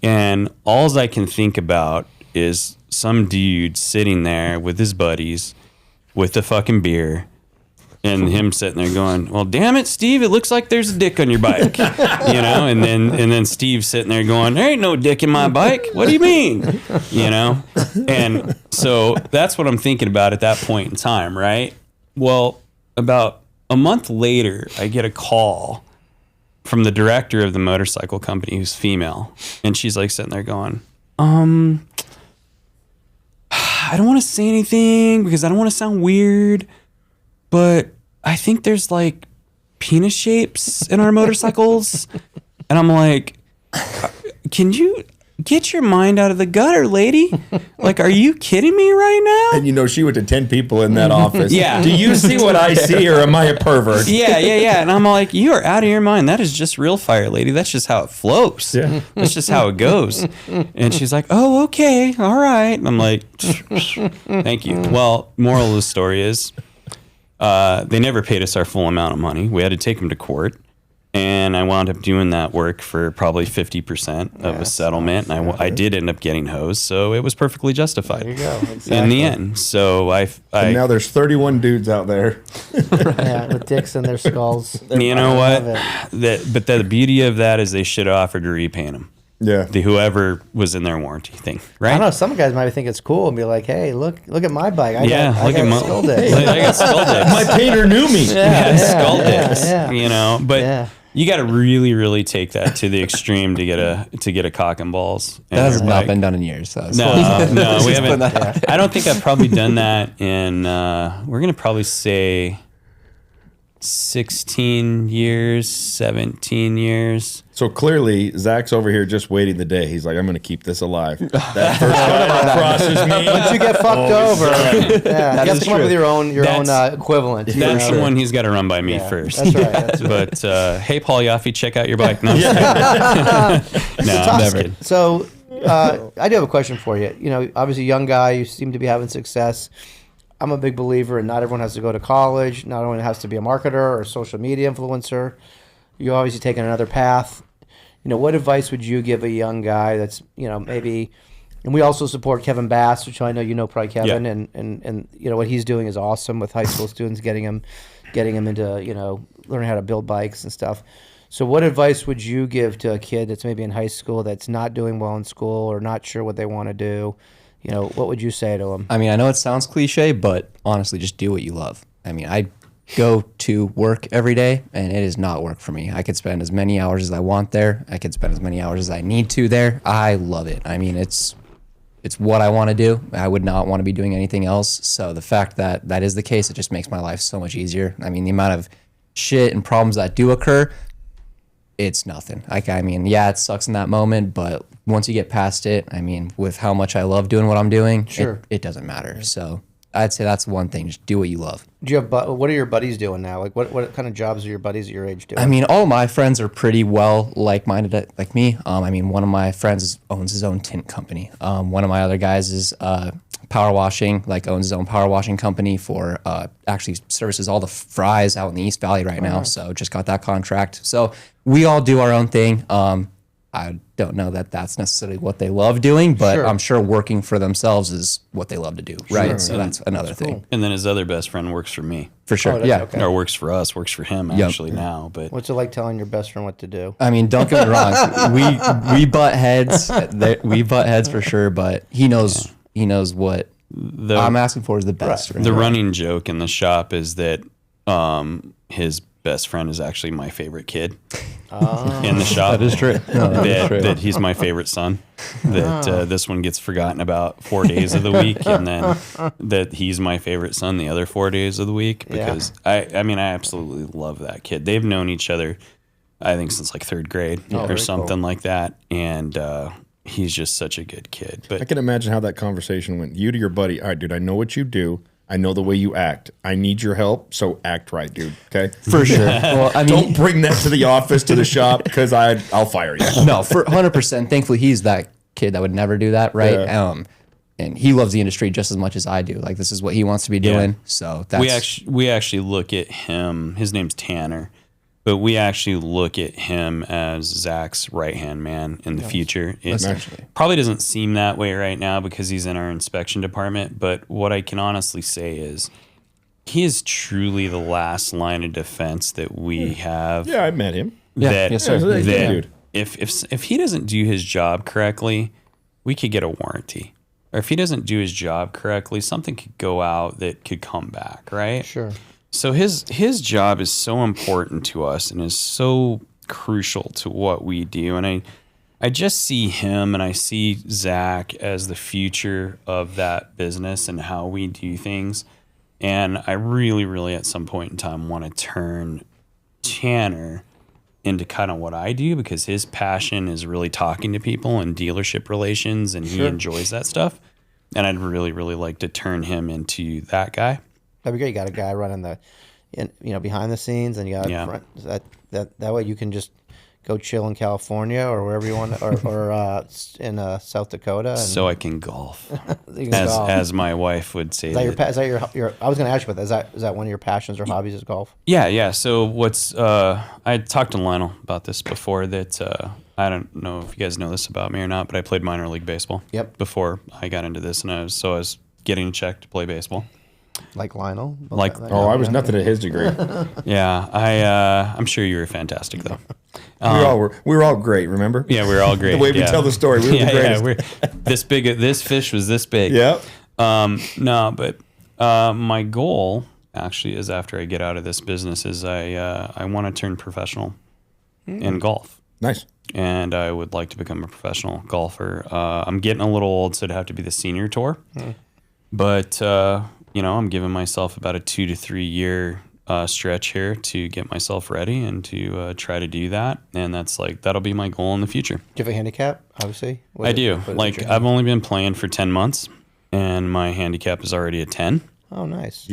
S3: And all I can think about is some dude sitting there with his buddies with the fucking beer and him sitting there going, well, damn it, Steve, it looks like there's a dick on your bike, you know? And then Steve sitting there going, there ain't no dick in my bike. What do you mean? You know? And so that's what I'm thinking about at that point in time, right? Well, about a month later, I get a call from the director of the motorcycle company, who's female. And she's like sitting there going, I don't want to say anything because I don't want to sound weird, but I think there's like penis shapes in our motorcycles. And I'm like, can you get your mind out of the gutter, lady? Like, are you kidding me right now?
S1: And you know, she went to 10 people in that office.
S3: Yeah.
S1: Do you see what I see, or am I a pervert?
S3: Yeah. And I'm like, you are out of your mind. That is just Real Fire, lady. That's just how it flows.
S1: Yeah.
S3: That's just how it goes. And she's like, oh, okay. All right. And I'm like, thank you. Well, moral of the story is they never paid us our full amount of money. We had to take them to court. And I wound up doing that work for probably 50% of a settlement. And I did end up getting hosed, so it was perfectly justified.
S5: There you go. Exactly.
S3: In the end. So
S1: And now there's 31 dudes out there.
S5: Yeah, with dicks in their skulls.
S3: you know
S5: I
S3: what?
S5: love
S3: But the beauty of that is they should have offered to repaint them.
S1: Yeah.
S3: Whoever was in their warranty thing,
S5: I
S3: right?
S5: don't know. Some guys might think it's cool and be like, "Hey, look at my bike. I got skull dicks."
S3: I got skull dicks.
S1: My painter knew me.
S3: Skull dicks.
S5: yeah.
S3: You know, but you got to really, really take that to the extreme to get a cock and balls.
S4: That has not been done in years. So
S3: No, we haven't.
S4: that
S3: I don't think I've probably done that in. We're gonna probably say 16 years, 17 years.
S1: So clearly, Zach's over here just waiting the day. He's like, I'm going to keep this alive. That first guy that crosses me.
S5: Once you get fucked over, yeah, you have to come up with your own
S3: That's-
S5: equivalent.
S3: That's the one he's got to run by me first.
S5: That's right. That's right.
S3: But hey, Paul Yaffe, check out your bike. No, I'm just kidding.
S5: So I do have a question for you. You know, obviously, young guy, you seem to be having success. I'm a big believer in not everyone has to go to college. Not everyone has to be a marketer or a social media influencer. You're obviously taking another path. You know, what advice would you give a young guy that's, you know, maybe, and we also support Kevin Bass, which I know you know probably Kevin, and you know, what he's doing is awesome with high school students, getting them into, you know, learning how to build bikes and stuff. So what advice would you give to a kid that's maybe in high school that's not doing well in school or not sure what they want to do? You know, what would you say to them?
S4: I mean, I know it sounds cliche, but honestly, just do what you love. I mean, I go to work every day, and it is not work for me. I could spend as many hours as I want there. I could spend as many hours as I need to there. I love it. I mean, it's what I want to do. I would not want to be doing anything else. So the fact that that is the case, it just makes my life so much easier. I mean, the amount of shit and problems that do occur, it's nothing. Like, I mean, yeah, it sucks in that moment, but once you get past it, I mean, with how much I love doing what I'm doing, it doesn't matter. So I'd say that's one thing. Just do what you love.
S5: Do you have what are your buddies doing now? Like what kind of jobs are your buddies at your age doing?
S4: I mean, all my friends are pretty well like-minded like me. I mean, one of my friends owns his own tint company. One of my other guys is power washing, like owns his own power washing company for actually services all the fries out in the East Valley right now. So just got that contract. So we all do our own thing. I don't know that that's necessarily what they love doing, but I'm sure working for themselves is what they love to do, right? So that's another thing.
S3: Cool. And then his other best friend works for me.
S4: For sure,
S5: okay.
S3: Or works for us, works for him actually now. But
S5: what's it like telling your best friend what to do?
S4: I mean, don't get me wrong. We butt heads. We butt heads for sure, but he knows what I'm asking for is the best.
S3: Right. The running joke in the shop is that his best friend is actually my favorite kid in the shop.
S4: That is true.
S3: That he's my favorite son. That this one gets forgotten about 4 days of the week, and then that he's my favorite son the other 4 days of the week. Because I mean, I absolutely love that kid. They've known each other, I think, since like third grade or something like that, and he's just such a good kid. But
S1: I can imagine how that conversation went. You to your buddy, all right, dude, I know what you do. I know the way you act. I need your help, so act right, dude. Okay,
S4: for sure. Well, I mean,
S1: don't bring that to the office, to the shop, because I'll fire you.
S4: No, for 100%. Thankfully, he's that kid that would never do that, right? Yeah. And he loves the industry just as much as I do. Like, this is what he wants to be doing. Yeah. So that's
S3: we actually look at him. His name's Tanner. But we actually look at him as Zach's right-hand man in the future. It probably doesn't seem that way right now because he's in our inspection department. But what I can honestly say is he is truly the last line of defense that we have.
S1: Yeah, I met him.
S4: Yes, sir.
S3: That if he doesn't do his job correctly, we could get a warranty. Or if he doesn't do his job correctly, something could go out that could come back, right?
S5: Sure.
S3: So his job is so important to us and is so crucial to what we do. And I just see him and I see Zach as the future of that business and how we do things. And I really, really at some point in time want to turn Tanner into kind of what I do because his passion is really talking to people and dealership relations and he enjoys that stuff. And I'd really, really like to turn him into that guy.
S5: That'd be great. You got a guy running behind the scenes, and you got front. That way you can just go chill in California or wherever you want, or in South Dakota.
S3: So I can golf,
S5: golf.
S3: As my wife would say.
S5: Is that your? I was going to ask you about that. Is that one of your passions or hobbies? Is golf?
S3: Yeah. So I talked to Lionel about this before. That I don't know if you guys know this about me or not, but I played minor league baseball.
S5: Yep.
S3: Before I got into this, and I was getting a check to play baseball.
S5: Like Lionel?
S1: I was nothing at his degree.
S3: Yeah, I'm sure you were fantastic though.
S1: We were all great. Remember?
S3: Yeah, we were all great.
S1: The way we tell the story, we were the greatest.
S3: This fish was this big.
S1: Yep.
S3: No, but my goal actually is after I get out of this business is I want to turn professional in golf.
S1: Nice.
S3: And I would like to become a professional golfer. I'm getting a little old, so it'd have to be the senior tour. But I'm giving myself about a 2 to 3 year stretch here to get myself ready and to try to do that. And that'll be my goal in the future.
S5: Do you have a handicap, obviously?
S3: I do. I've only been playing for 10 months and my handicap is already a 10.
S5: Oh, nice.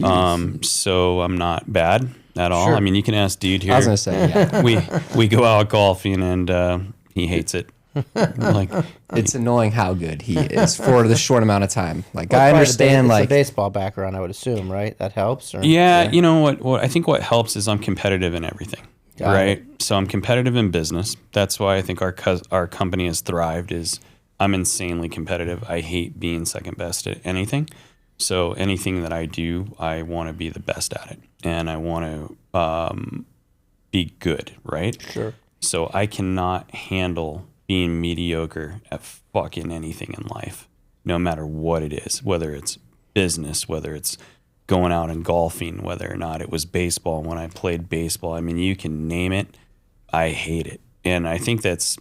S3: So I'm not bad at all.
S5: Sure.
S3: I mean, you can ask Dude here.
S4: I was going to say, yeah.
S3: we go out golfing and he hates it.
S4: It's annoying how good he is for the short amount of time. Like,
S5: well,
S4: I understand,
S5: it's a baseball background, I would assume, right? That helps. Or?
S3: Yeah, you know what? I think what helps is I'm competitive in everything, right? So I'm competitive in business. That's why I think our company has thrived. Is I'm insanely competitive. I hate being second best at anything. So anything that I do, I want to be the best at it, and I want to be good, right?
S5: Sure.
S3: So I cannot handle being mediocre at fucking anything in life, no matter what it is, whether it's business, whether it's going out and golfing, whether or not it was baseball. When I played baseball, I mean, you can name it. I hate it. And I think that's,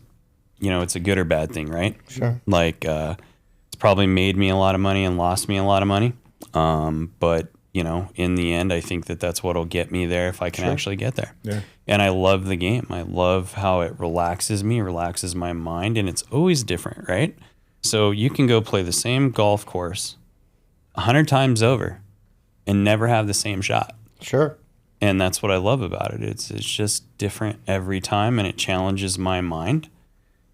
S3: it's a good or bad thing, right?
S5: Sure.
S3: Like, it's probably made me a lot of money and lost me a lot of money. But, in the end, I think that that's what'll get me there if I can actually get there. Yeah. And I love the game. I love how it relaxes me, relaxes my mind, and it's always different, right? So you can go play the same golf course 100 times over and never have the same shot.
S5: Sure.
S3: And that's what I love about it. It's just different every time, and it challenges my mind,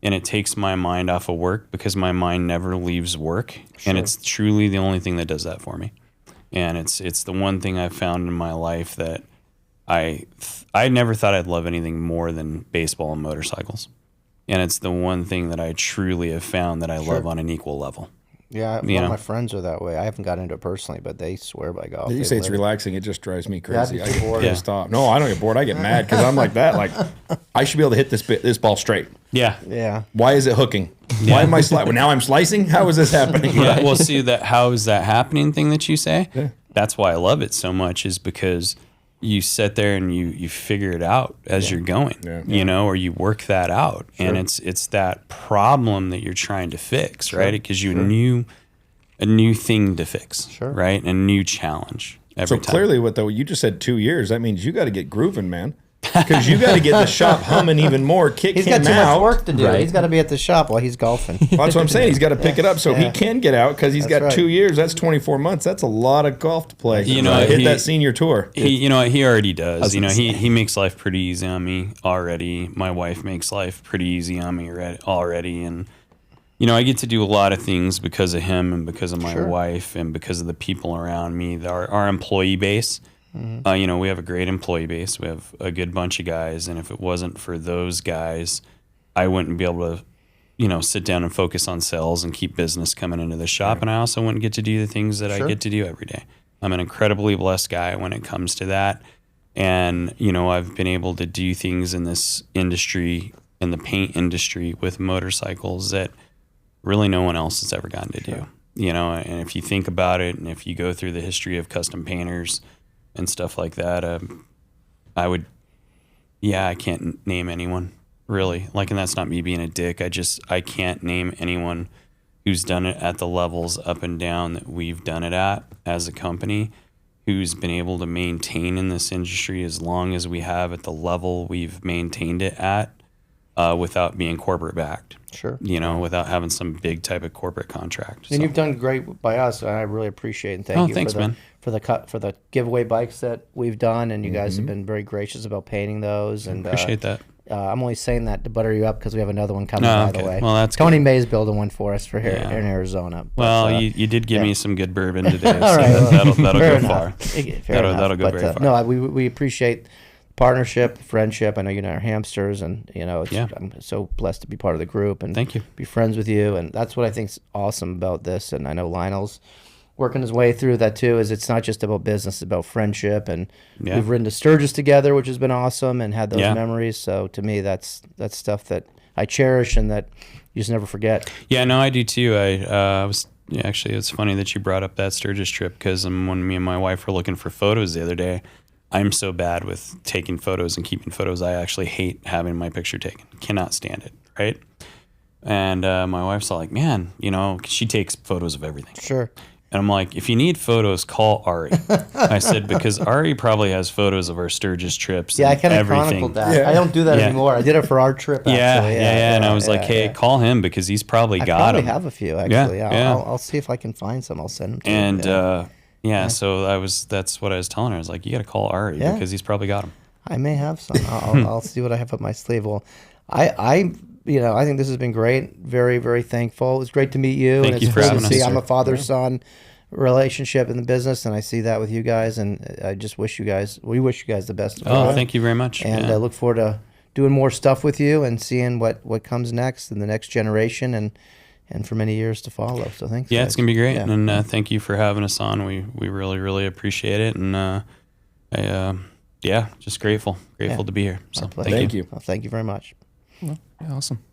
S3: and it takes my mind off of work because my mind never leaves work. Sure. And it's truly the only thing that does that for me. And it's the one thing I've found in my life that I never thought I'd love anything more than baseball and motorcycles. And it's the one thing that I truly have found that I love on an equal level.
S5: Yeah, a lot of my friends are that way. I haven't gotten into it personally, but they swear by golf.
S1: You say it's relaxing. It just drives me crazy.
S5: Yeah,
S1: I get pissed off. No, I don't get bored. I get mad because I'm like that. Like, I should be able to hit this ball straight.
S3: Yeah.
S5: Yeah.
S1: Why is it hooking? Why am I slicing? Well, now I'm slicing? How is this happening?
S3: Yeah, well, see, that how is that happening thing that you say? Yeah. That's why I love it so much, is because you sit there and you figure it out as you're going, or you work that out. Sure. And it's that problem that you're trying to fix, right? It gives you a new thing to fix, right? A new challenge every time.
S1: So clearly, you just said 2 years. That means you got to get grooving, man. Because you got to get the shop humming even more.
S5: He's got too much work to do. Right. He's got to be at the shop while he's golfing.
S1: Well, that's what I'm saying. He's got to pick it up so he can get out, because he's got 2 years. That's 24 months. That's a lot of golf to play. Hit that senior tour.
S3: He already does. He makes life pretty easy on me already. My wife makes life pretty easy on me already, and I get to do a lot of things because of him and because of my wife and because of the people around me. Our employee base. Mm-hmm. We have a great employee base. We have a good bunch of guys, and if it wasn't for those guys, I wouldn't be able to, sit down and focus on sales and keep business coming into the shop. And I also wouldn't get to do the things that I get to do every day. I'm an incredibly blessed guy when it comes to that. And, I've been able to do things in this industry, in the paint industry, with motorcycles that really no one else has ever gotten to do. And if you think about it, and if you go through the history of custom painters and stuff like that, I can't name anyone really. And that's not me being a dick. I can't name anyone who's done it at the levels up and down that we've done it at as a company, who's been able to maintain in this industry as long as we have at the level we've maintained it at, without being corporate backed.
S5: Sure.
S3: Without having some big type of corporate contract.
S5: And you've done great by us. I really appreciate it. And thanks, man. For the giveaway bikes that we've done, and you guys have been very gracious about painting those. And
S3: appreciate that.
S5: I'm only saying that to butter you up because we have another one coming, by the way.
S3: Well, that's
S5: Tony May's building one for us for here in Arizona.
S3: But, you did give me some good bourbon today, so that'll go far. That'll go very far.
S5: No, we appreciate partnership, friendship. I know you're our hamsters, and I'm so blessed to be part of the group and
S3: thank you.
S5: Be friends with you. And that's what I think's awesome about this. And I know Lionel's working his way through that too. Is it's not just about business, it's about friendship. And we've ridden to Sturgis together, which has been awesome, and had those memories. So to me, that's stuff that I cherish and that you just never forget.
S3: Yeah, no, I do too. Actually, it's funny that you brought up that Sturgis trip, because when me and my wife were looking for photos the other day, I'm so bad with taking photos and keeping photos. I actually hate having my picture taken. Cannot stand it, right? And my wife's all like, man, she takes photos of everything.
S5: Sure.
S3: And I'm like, if you need photos, call Ari. I said, because Ari probably has photos of our Sturgis trips.
S5: Yeah, I kind of chronicled that. Yeah. I don't do that anymore. I did it for our trip, actually.
S3: Yeah. And I was like, hey, call him, because he's probably got them.
S5: I have a few, actually. I'll see if I can find some. I'll send them to
S3: you. And so that's what I was telling her. I was like, you got to call Ari, because he's probably got them.
S5: I may have some. I'll see what I have up my sleeve. Well, I think this has been great. Very, very thankful. It was great to meet you.
S3: Thank you for having us.
S5: I'm a father-son relationship in the business, and I see that with you guys, and I just wish you guys the best of luck.
S3: Thank you very much.
S5: And I look forward to doing more stuff with you and seeing what comes next in the next generation and for many years to follow. So thanks.
S3: Yeah, guys. It's gonna be great. Yeah. And thank you for having us on. We really, really appreciate it. And just grateful to be here. So
S1: thank you.
S5: Well, thank you very much.
S4: Well, awesome.